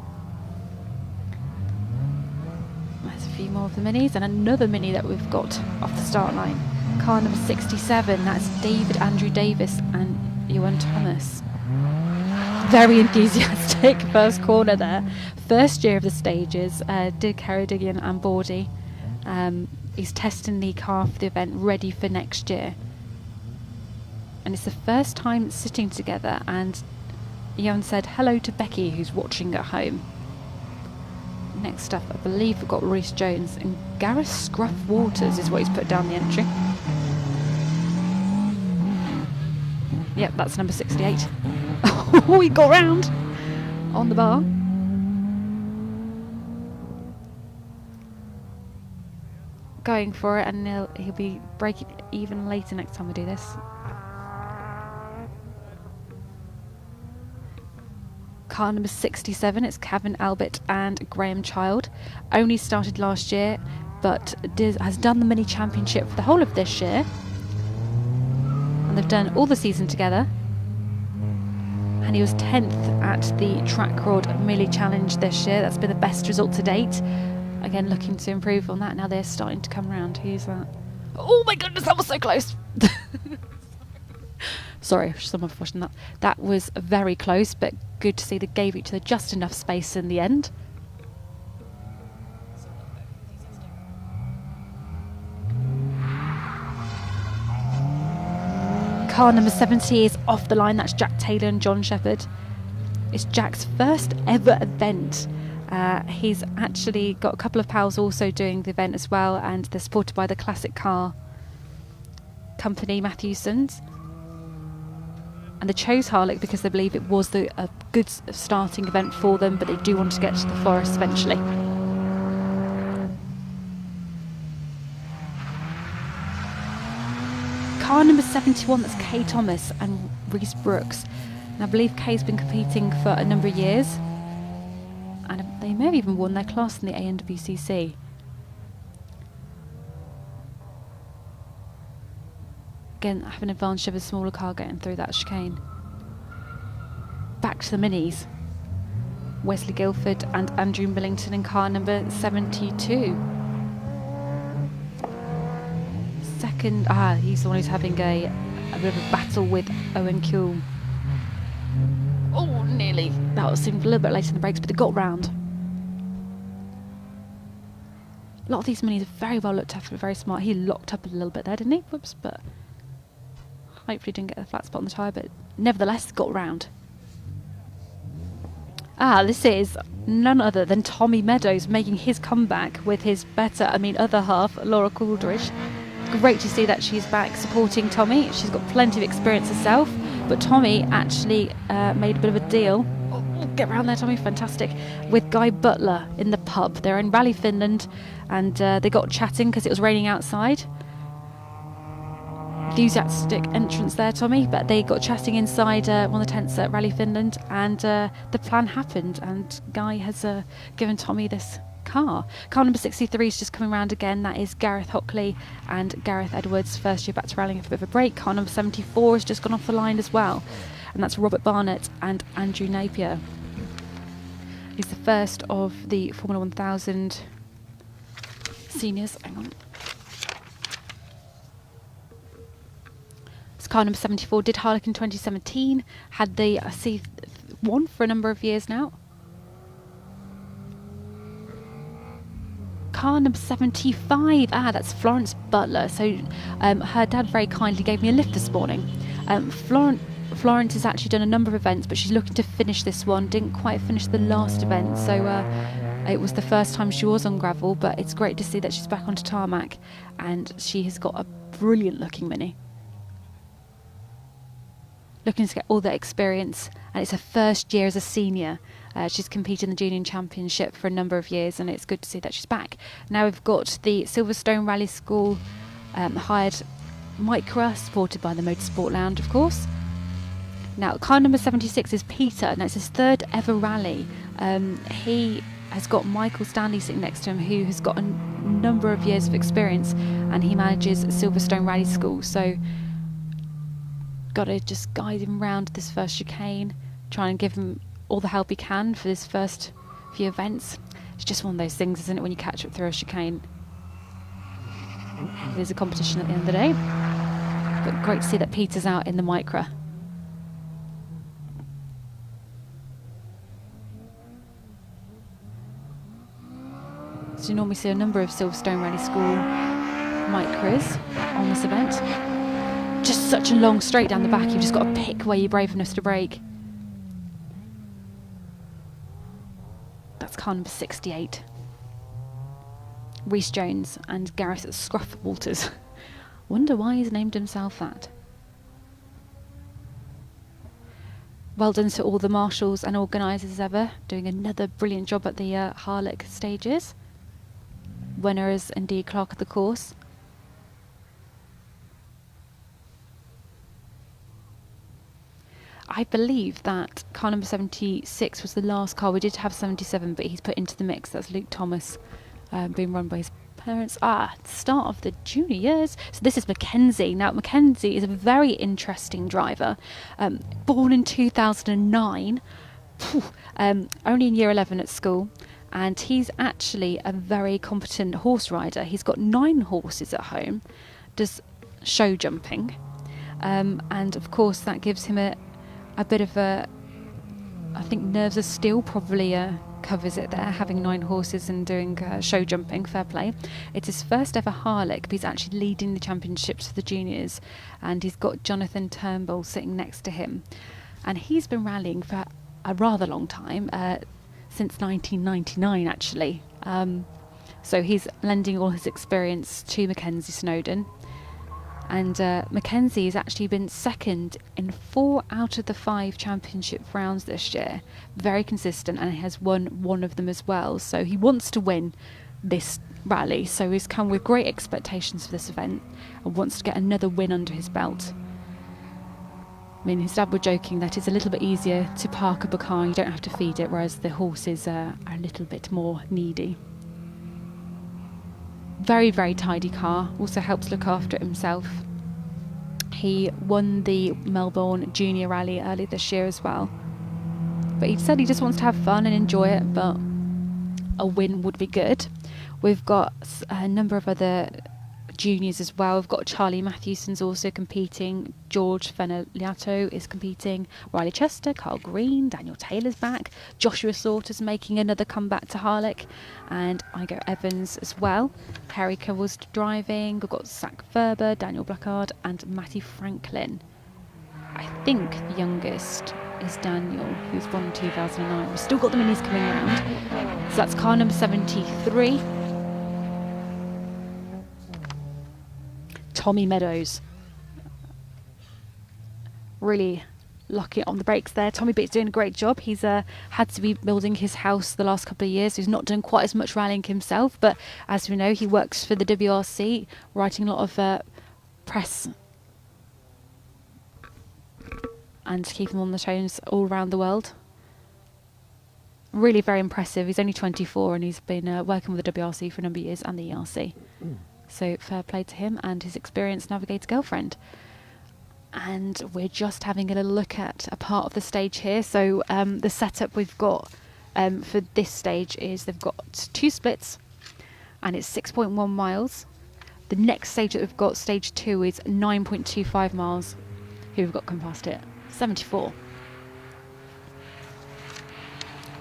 There's a few more of the minis and another mini that we've got off the start line. Car number 67, that's David Andrew Davis and Ewan Thomas. Very enthusiastic first corner there. First year of the stages, did Caradigan and Bordy. He's testing the car for the event, ready for next year. And it's the first time sitting together, and Ewan said hello to Becky, who's watching at home. Next up, I believe we've got Reece Jones, and Gareth Scruff Waters is what he's put down the entry. Yep, that's number 68. Oh, he got round on the bar. Going for it, and he'll be breaking even later next time we do this. Car number 67, it's Kevin Albert and Graham Child. Only started last year, but has done the mini championship for the whole of this year. And they've done all the season together. and he was 10th at the Track Rod Millie Challenge this year. That's been the best result to date. Again, looking to improve on that. Now they're starting to come round. Who's that? Oh my goodness, that was so close. Sorry, someone watching that. That was very close, but good to see they gave each other just enough space in the end. Car number 70 is off the line. That's Jack Taylor and John Shepherd. It's Jack's first ever event. He's actually got a couple of pals also doing the event as well, and they're supported by the classic car company Matthewson's. And they chose Harlech because they believe it was a good starting event for them, but they do want to get to the forest eventually. Car number 71, that's Kay Thomas and Reese Brooks. And I believe Kay's been competing for a number of years, and they may have even won their class in the ANWCC. Again, I have an advantage of a smaller car getting through that chicane. Back to the minis. Wesley Guilford and Andrew Millington in car number 72. Second, he's the one who's having a bit of a battle with Owen Kuhl. Oh, nearly. That seemed a little bit late in the brakes, but they got round. A lot of these minis are very well looked after, very smart. He locked up a little bit there, didn't he? Whoops, but hopefully didn't get a flat spot on the tyre, but nevertheless got round. This is none other than Tommy Meadows making his comeback with his other half, Laura Coolidge. Great to see that she's back supporting Tommy. She's got plenty of experience herself, but Tommy actually made a bit of a deal. Oh, get around there, Tommy, fantastic. With Guy Butler in the pub. They're in Rally Finland, and they got chatting because it was raining outside. Enthusiastic entrance there, Tommy, but they got chatting inside one of the tents at Rally Finland, and the plan happened, and Guy has given Tommy this car. Car number 63 is just coming around again. That is Gareth Hockley and Gareth Edwards, first year back to rallying for a bit of a break. Car number 74 has just gone off the line as well, and that's Robert Barnett and Andrew Napier. He's the first of the Formula 1000 seniors. Hang on. Car number 74 did Harlech in 2017, had the C1 for a number of years now. Car number 75, that's Florence Butler. So her dad very kindly gave me a lift this morning. Florence has actually done a number of events, but she's looking to finish this one. Didn't quite finish the last event, so it was the first time she was on gravel, but it's great to see that she's back onto tarmac, and she has got a brilliant looking Mini. Looking to get all that experience, and it's her first year as a senior. She's competed in the Junior Championship for a number of years, and it's good to see that she's back. Now we've got the Silverstone Rally School hired Micra, supported by the Motorsport Lounge, of course. Now, car number 76 is Peter. Now, it's his third ever rally. He has got Michael Stanley sitting next to him, who has got a number of years of experience, and he manages Silverstone Rally School. So got to just guide him round this first chicane, try and give him all the help he can for this first few events. It's just one of those things, isn't it, when you catch up through a chicane. It is a competition at the end of the day, but great to see that Peter's out in the Micra. So you normally see a number of Silverstone Rally School Micras on this event. Just such a long straight down the back, you've just got to pick where you're brave enough to brake. That's car number 68. Rhys Jones and Gareth Scruff Walters. Wonder why he's named himself that. Well done to all the marshals and organisers as ever, doing another brilliant job at the Harlech stages. Winner is indeed Clark of the course. I believe that car number 76 was the last car. We did have 77, but he's put into the mix. That's Luke Thomas, being run by his parents. Start of the junior years. So this is Mackenzie. Now Mackenzie is a very interesting driver. Born in 2009, only in year 11 at school, and he's actually a very competent horse rider. He's got 9 horses at home, does show jumping, and of course that gives him a bit of a, I think nerves of steel probably covers it there, having 9 horses and doing show jumping. Fair play. It's his first ever Harlech, but he's actually leading the championships for the juniors, and he's got Jonathan Turnbull sitting next to him, and he's been rallying for a rather long time, since 1999 actually. So he's lending all his experience to Mackenzie Snowden, and Mackenzie has actually been second in 4 out of the 5 championship rounds this year. Very consistent, and he has won one of them as well. So he wants to win this rally, so he's come with great expectations for this event and wants to get another win under his belt. I mean, his dad were joking that it's a little bit easier to park up a car, you don't have to feed it, whereas the horses are a little bit more needy. Very, very tidy car, also helps look after it himself. He won the Melbourne Junior Rally earlier this year as well. But he said he just wants to have fun and enjoy it, but a win would be good. We've got a number of other juniors as well. We've got Charlie Matthewson's also competing, George Feneliato is competing, Riley Chester, Carl Green, Daniel Taylor's back, Joshua Slaughter's making another comeback to Harlech, and Igo Evans as well. Harry Covell's driving. We've got Zach Ferber, Daniel Blackard and Matty Franklin. I think the youngest is Daniel, who's born in 2009. We've still got the minis coming around. So that's car number 73. Tommy Meadows. Really lucky on the brakes there. Tommy Beat's doing a great job. He's had to be building his house the last couple of years. So he's not done quite as much rallying himself, but as we know, he works for the WRC, writing a lot of press and keeping on the toes all around the world. Really very impressive. He's only 24 and he's been working with the WRC for a number of years and the ERC. So fair play to him and his experienced navigator girlfriend. And we're just having a little look at a part of the stage here. So the setup we've got for this stage is they've got 2 splits and it's 6.1 miles. The next stage that we've got, stage 2, is 9.25 miles. Who we've got come past it? 74.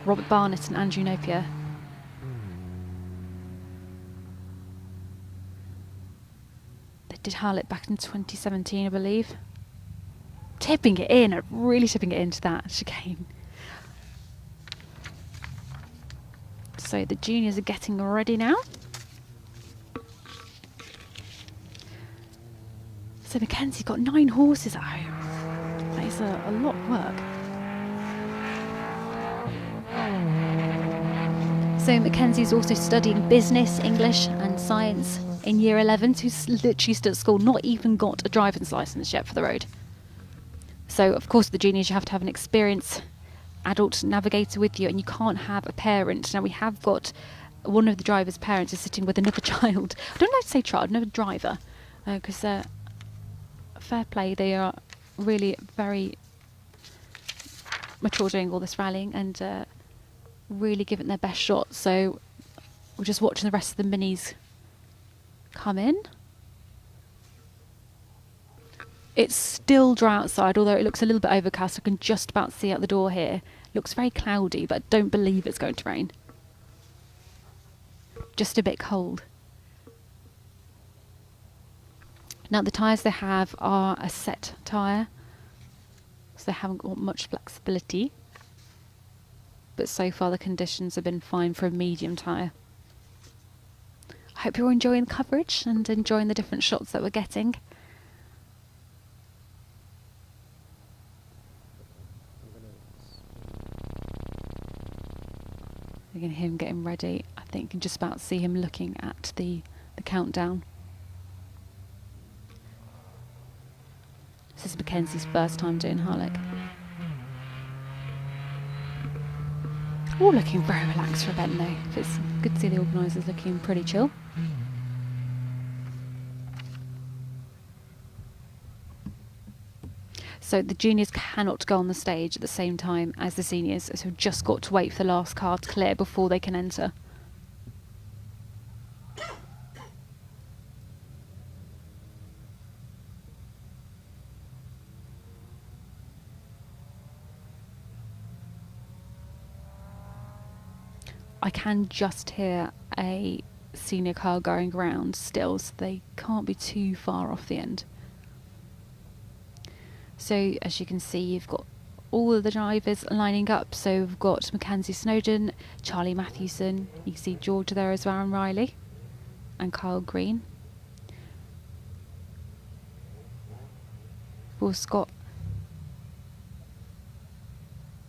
Robert Barnett and Andrew Napier. They did Harlech back in 2017, I believe. Tipping it in, really tipping it into that chicane. So the juniors are getting ready now. So Mackenzie's got 9 horses at home. That is a lot of work. So Mackenzie's also studying business, English and science in year 11, so he's literally still at school, not even got a driver's licence yet for the road. So of course the juniors, you have to have an experienced adult navigator with you, and you can't have a parent. Now we have got one of the driver's parents is sitting with another child. I don't like to say child, another driver, because fair play, they are really very mature doing all this rallying and really giving their best shot. So we're just watching the rest of the minis come in. It's still dry outside, although it looks a little bit overcast. I can just about see out the door here. It looks very cloudy, but I don't believe it's going to rain. Just a bit cold. Now the tyres they have are a set tyre, so they haven't got much flexibility. But so far the conditions have been fine for a medium tyre. I hope you're enjoying the coverage and enjoying the different shots that we're getting. You can hear him getting ready. I think you can just about see him looking at the countdown. This is Mackenzie's first time doing Harlech. All looking very relaxed for a event though. It's good to see the organisers looking pretty chill. So the juniors cannot go on the stage at the same time as the seniors, so we've just got to wait for the last car to clear before they can enter. I can just hear a senior car going around still, so they can't be too far off the end. So as you can see, you've got all of the drivers lining up. So we've got Mackenzie Snowden, Charlie Mathewson, you can see George there as well, and Riley, and Kyle Green. We've also got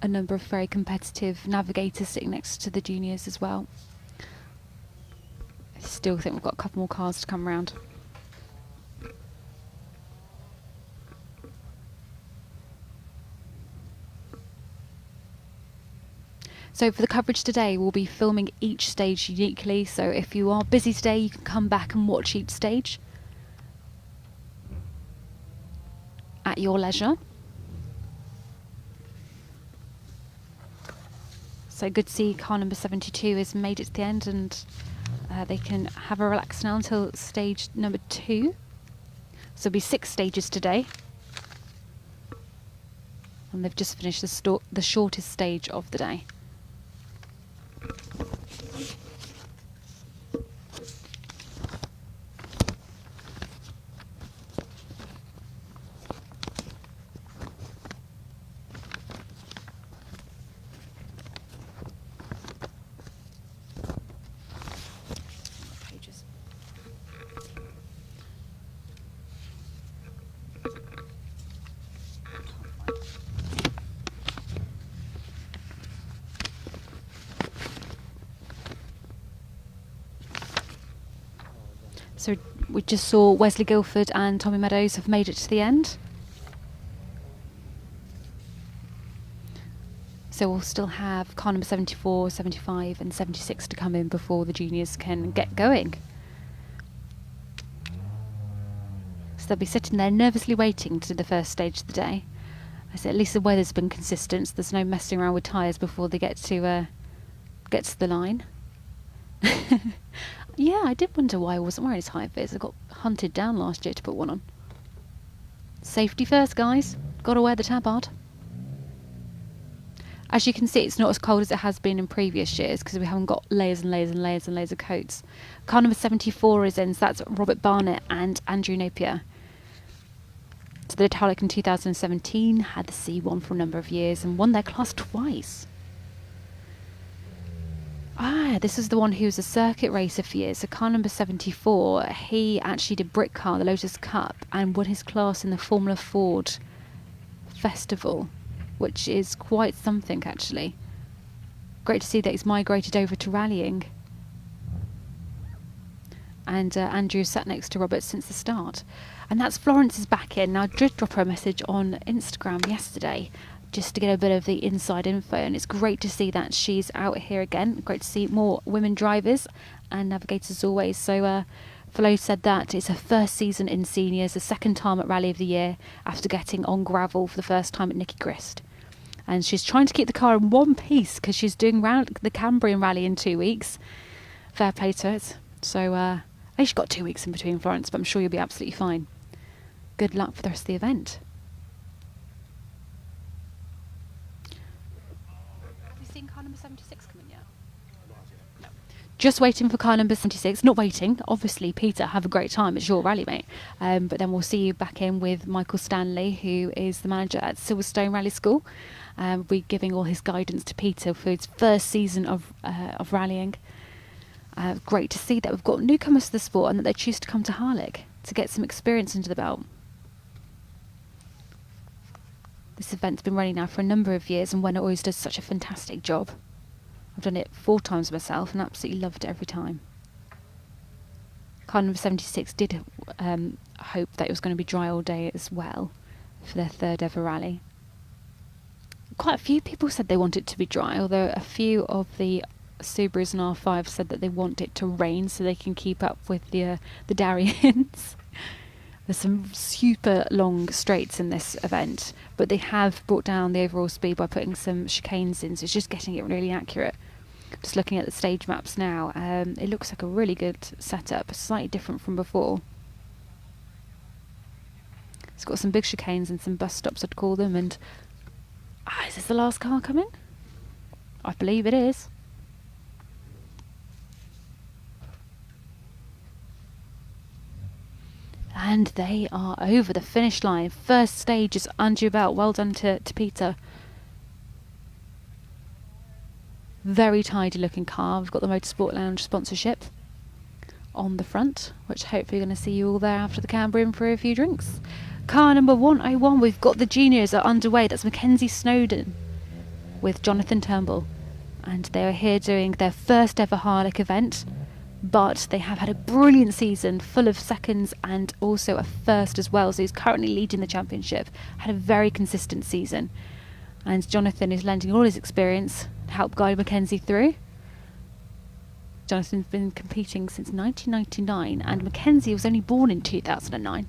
a number of very competitive navigators sitting next to the juniors as well. I still think we've got a couple more cars to come around. So for the coverage today, we'll be filming each stage uniquely. So if you are busy today, you can come back and watch each stage at your leisure. So good to see car number 72 has made it to the end, and they can have a relax now until stage number 2. So there'll be 6 stages today. And they've just finished the shortest stage of the day. So we just saw Wesley Guildford and Tommy Meadows have made it to the end. So we'll still have car number 74, 75 and 76 to come in before the juniors can get going. So they'll be sitting there nervously waiting to do the first stage of the day. I said at least the weather's been consistent, so there's no messing around with tyres before they get to the line. Yeah, I did wonder why I wasn't wearing tyre vis. I got hunted down last year to put one on. Safety first, guys. Got to wear the tabard. As you can see, it's not as cold as it has been in previous years because we haven't got layers and layers and layers and layers of coats. Car number 74 is in, so that's Robert Barnett and Andrew Napier. So they did Harlech in 2017, had the C1 for a number of years and won their class twice. Ah, this is the one who was a circuit racer for years. So car number 74, he actually did Brick Car, the Lotus Cup, and won his class in the Formula Ford Festival, which is quite something actually. Great to see that he's migrated over to rallying. And Andrew sat next to Robert since the start. And that's Florence's back in. Now I did drop her a message on Instagram yesterday just to get a bit of the inside info, and it's great to see that she's out here again. Great to see more women drivers and navigators as always. So Flo said that it's her first season in seniors, the second time at Rally of the Year after getting on gravel for the first time at Nicky Grist. And she's trying to keep the car in one piece because she's doing the Cambrian Rally in 2 weeks. Fair play to it. So I think she's got 2 weeks in between, Florence, but I'm sure you'll be absolutely fine. Good luck for the rest of the event. Car number 76 coming yet? No. Just waiting for car number 76. Not waiting, obviously, Peter, have a great time. It's your rally, mate. But then we'll see you back in with Michael Stanley, who is the manager at Silverstone Rally School. We'll be giving all his guidance to Peter for his first season of rallying. Great to see that we've got newcomers to the sport and that they choose to come to Harlech to get some experience under the belt. This event's been running now for a number of years, and Wenna always does such a fantastic job. I've done it 4 times myself and absolutely loved it every time. Car number 76 did hope that it was going to be dry all day as well for their 3rd ever rally. Quite a few people said they want it to be dry, although a few of the Subarus and R5 said that they want it to rain so they can keep up with the Darians. There's some super long straights in this event, but they have brought down the overall speed by putting some chicanes in, so it's just getting it really accurate. Just looking at the stage maps now, it looks like a really good setup, slightly different from before. It's got some big chicanes and some bus stops, I'd call them, and is this the last car coming? I believe it is. And they are over the finish line. First stage is under your belt. Well done to Peter. Very tidy looking car. We've got the Motorsport Lounge sponsorship on the front, which hopefully you're going to see you all there after the Cambrian for a few drinks. Car number 101, we've got the juniors are underway. That's Mackenzie Snowden with Jonathan Turnbull. And they are here doing their first ever Harlech event. But they have had a brilliant season, full of seconds and also a first as well. So he's currently leading the championship. Had a very consistent season. And Jonathan is lending all his experience to help guide Mackenzie through. Jonathan's been competing since 1999 and Mackenzie was only born in 2009.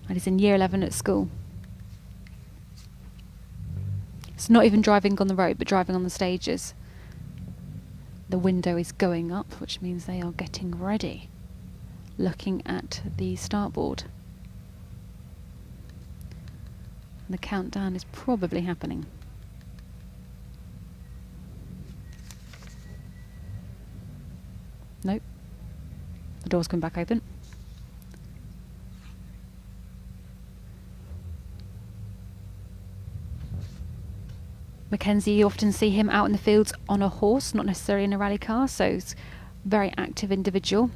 And he's in year 11 at school. It's not even driving on the road, but driving on the stages. The window is going up, which means they are getting ready. Looking at the start board. And the countdown is probably happening. Nope. The door's coming back open. Mackenzie, you often see him out in the fields on a horse, not necessarily in a rally car, so he's a very active individual.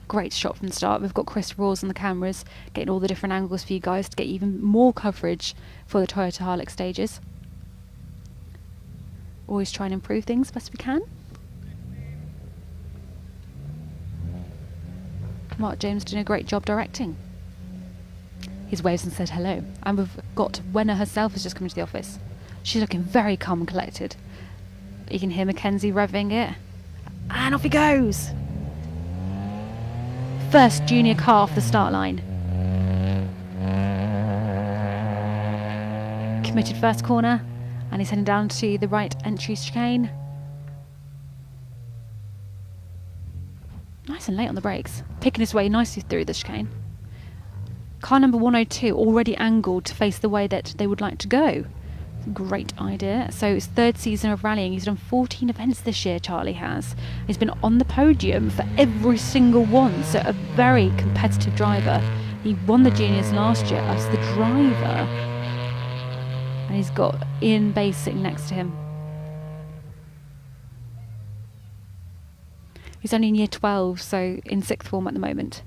Great shot from the start. We've got Chris Rawls on the cameras, getting all the different angles for you guys to get even more coverage for the Toyota Harlech stages. Always try and improve things as best we can. Mark James doing a great job directing. He's waved and said hello. And we've got Wenna herself has just come into the office. She's looking very calm and collected. You can hear Mackenzie revving it. And off he goes! First junior car off the start line. Committed first corner. And he's heading down to the right entry chicane. Nice and late on the brakes. Picking his way nicely through the chicane. Car number 102 already angled to face the way that they would like to go. Great idea. So it's third season of rallying. He's done 14 events this year, Charlie has. He's been on the podium for every single one. So a very competitive driver. He won the juniors last year as the driver. And he's got Ian Bass sitting next to him. He's only in year 12, so in sixth form at the moment.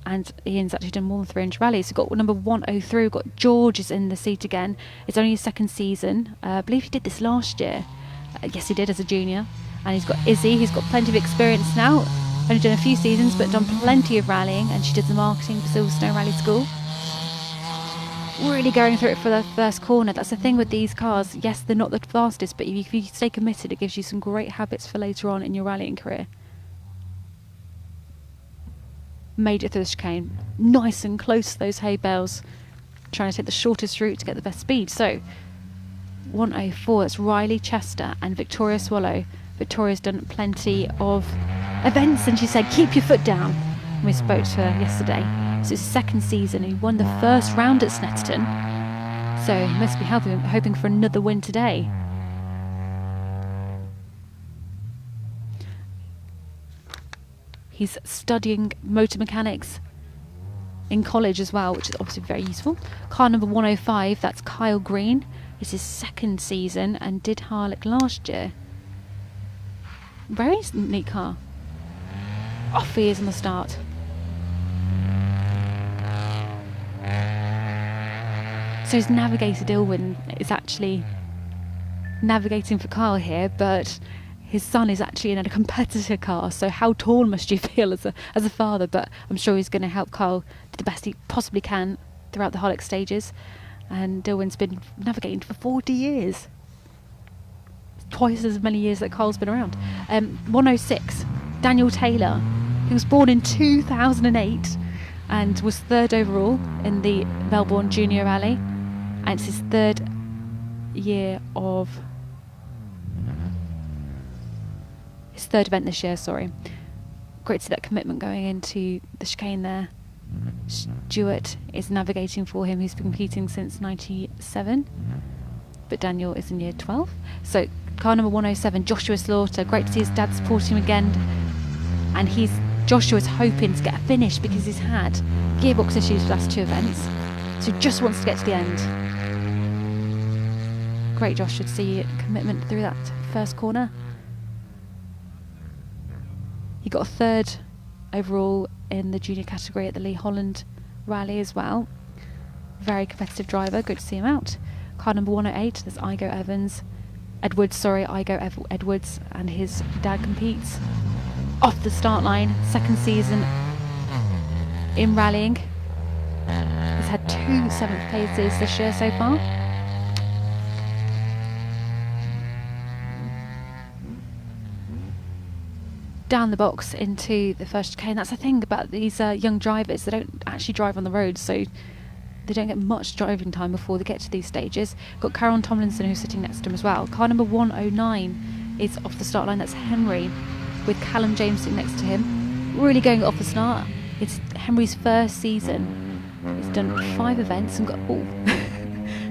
And Ian's actually done more than 300 rallies. We've got number 103. We've got George is in the seat again. It's only his second season. I believe he did this last year. Yes, he did as a junior. And he's got Izzy. He's got plenty of experience now. Only done a few seasons, but done plenty of rallying. And she did the marketing for Silverstone Rally School. Really going through it for the first corner. That's the thing with these cars. Yes, they're not the fastest, but if you stay committed, it gives you some great habits for later on in your rallying career. Made it through the chicane, nice and close to those hay bales, trying to take the shortest route to get the best speed. So 104, that's Riley Chester and Victoria Swallow. Victoria's done plenty of events and she said keep your foot down. We spoke to her yesterday. So it's his second season. He won the first round at Snetterton, so he must be hoping for another win today. He's studying motor mechanics in college as well, which is obviously very useful. Car number 105, that's Kyle Green. It's his second season and did Harlech last year. Very neat car. Off he is on the start. So his navigator Dilwyn is actually navigating for Kyle here, but his son is actually in a competitor car, so how tall must you feel as a father? But I'm sure he's going to help Kyle do the best he possibly can throughout the Harlech stages. And Dilwyn's been navigating for 40 years. twice as many years that Carl's been around. 106, Daniel Taylor. He was born in 2008 and was third overall in the Melbourne Junior Rally, and it's his third event this year, sorry. Great to see that commitment going into the chicane there. Stuart is navigating for him. He's been competing since 97, but Daniel is in year 12. So car number 107, Joshua Slaughter. Great to see his dad supporting him again, and Joshua's hoping to get a finish because he's had gearbox issues for the last 2 events, so he just wants to get to the end. Great Joshua to see commitment through that first corner. He got a third overall in the junior category at the Lee Holland Rally as well. Very competitive driver, good to see him out. Car number 108, there's Igo Edwards, and his dad competes. Off the start line, second season in rallying. He's had 2 7th places this year so far. Down the box into the first chicane. That's the thing about these young drivers, they don't actually drive on the road, so they don't get much driving time before they get to these stages. Got Caron Tomlinson who's sitting next to him as well. Car number 109 is off the start line. That's Henry with Callum James sitting next to him. Really going off the start. It's Henry's first season. He's done 5 events and got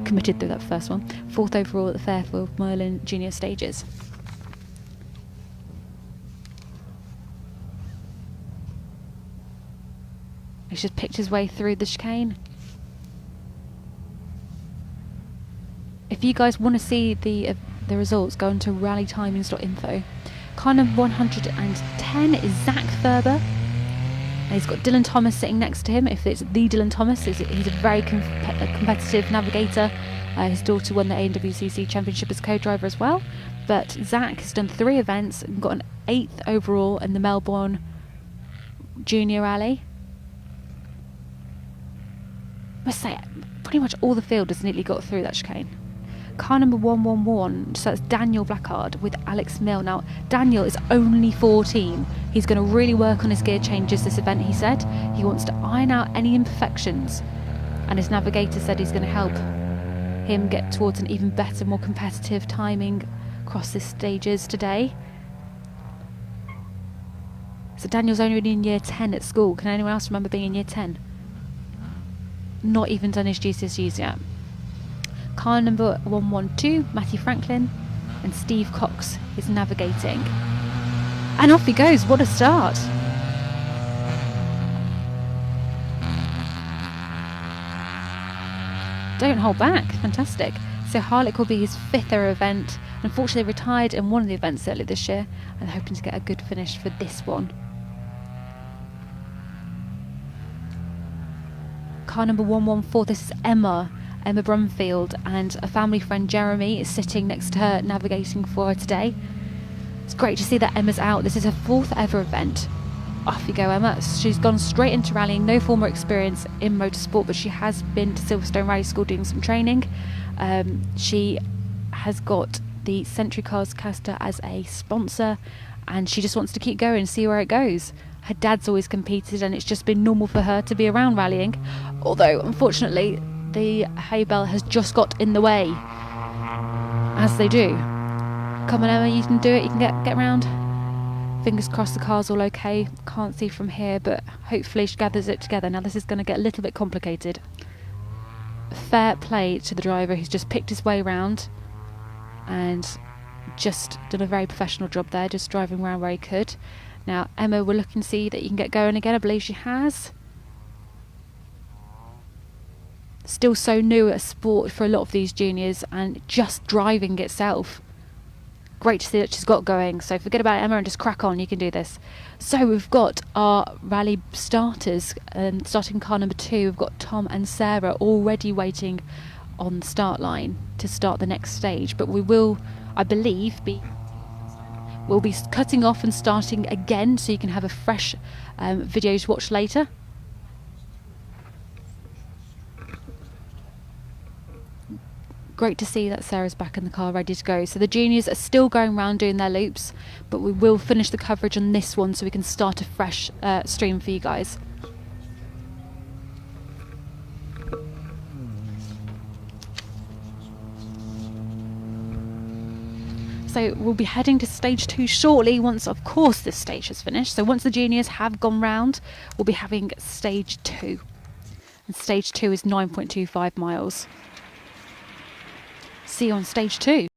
committed through that first one. 4th overall at the Fairfield Merlin Junior Stages. He's just picked his way through the chicane. If you guys want to see the results, go into rallytimings.info. Car number 110 is Zach Ferber. And he's got Dylan Thomas sitting next to him. If it's the Dylan Thomas, he's a very competitive navigator. His daughter won the ANWCC Championship as co-driver as well. But Zach has done 3 events and got an 8th overall in the Melbourne Junior Rally. I must say, pretty much all the field has neatly got through that chicane. Car number 111, so that's Daniel Blackard with Alex Mill. Now, Daniel is only 14. He's going to really work on his gear changes this event, he said. He wants to iron out any imperfections, and his navigator said he's going to help him get towards an even better, more competitive timing across the stages today. So Daniel's only in year 10 at school. Can anyone else remember being in year 10? Not even done his GCSEs yet. Car number 112, Matthew Franklin, and Steve Cox is navigating. And off he goes, what a start. Don't hold back, fantastic. So Harlech will be his 5th ever event. Unfortunately retired in one of the events earlier this year, and hoping to get a good finish for this one. Car number 114, this is Emma Brumfield, and a family friend Jeremy is sitting next to her navigating for her today. It's great to see that Emma's out. This is her 4th ever event. Off you go, Emma. She's gone straight into rallying, no former experience in motorsport, but she has been to Silverstone Rally School doing some training. She has got the Century Cars Caster as a sponsor, and she just wants to keep going and see where it goes. Her dad's always competed, and it's just been normal for her to be around rallying, although unfortunately the hay bale has just got in the way, as they do. Come on, Emma, you can do it. You can get round. Fingers crossed the car's all okay. Can't see from here, but hopefully she gathers it together. Now this is going to get a little bit complicated. Fair play to the driver who's just picked his way round and just done a very professional job there, just driving around where he could. Now Emma, we're looking to see that you can get going again. I believe she has. Still so new at sport for a lot of these juniors, and just driving itself. Great to see that she's got going, so forget about Emma and just crack on. You can do this. So we've got our rally starters, starting car number 2. We've got Tom and Sarah already waiting on the start line to start the next stage, but we will, I believe, we'll be cutting off and starting again, so you can have a fresh video to watch later. great to see that Sarah's back in the car ready to go. So the juniors are still going around doing their loops, but we will finish the coverage on this one so we can start a fresh stream for you guys. So we'll be heading to stage 2 shortly once, of course, this stage has finished. So once the juniors have gone round, we'll be having stage 2. And stage 2 is 9.25 miles. See you on stage 2.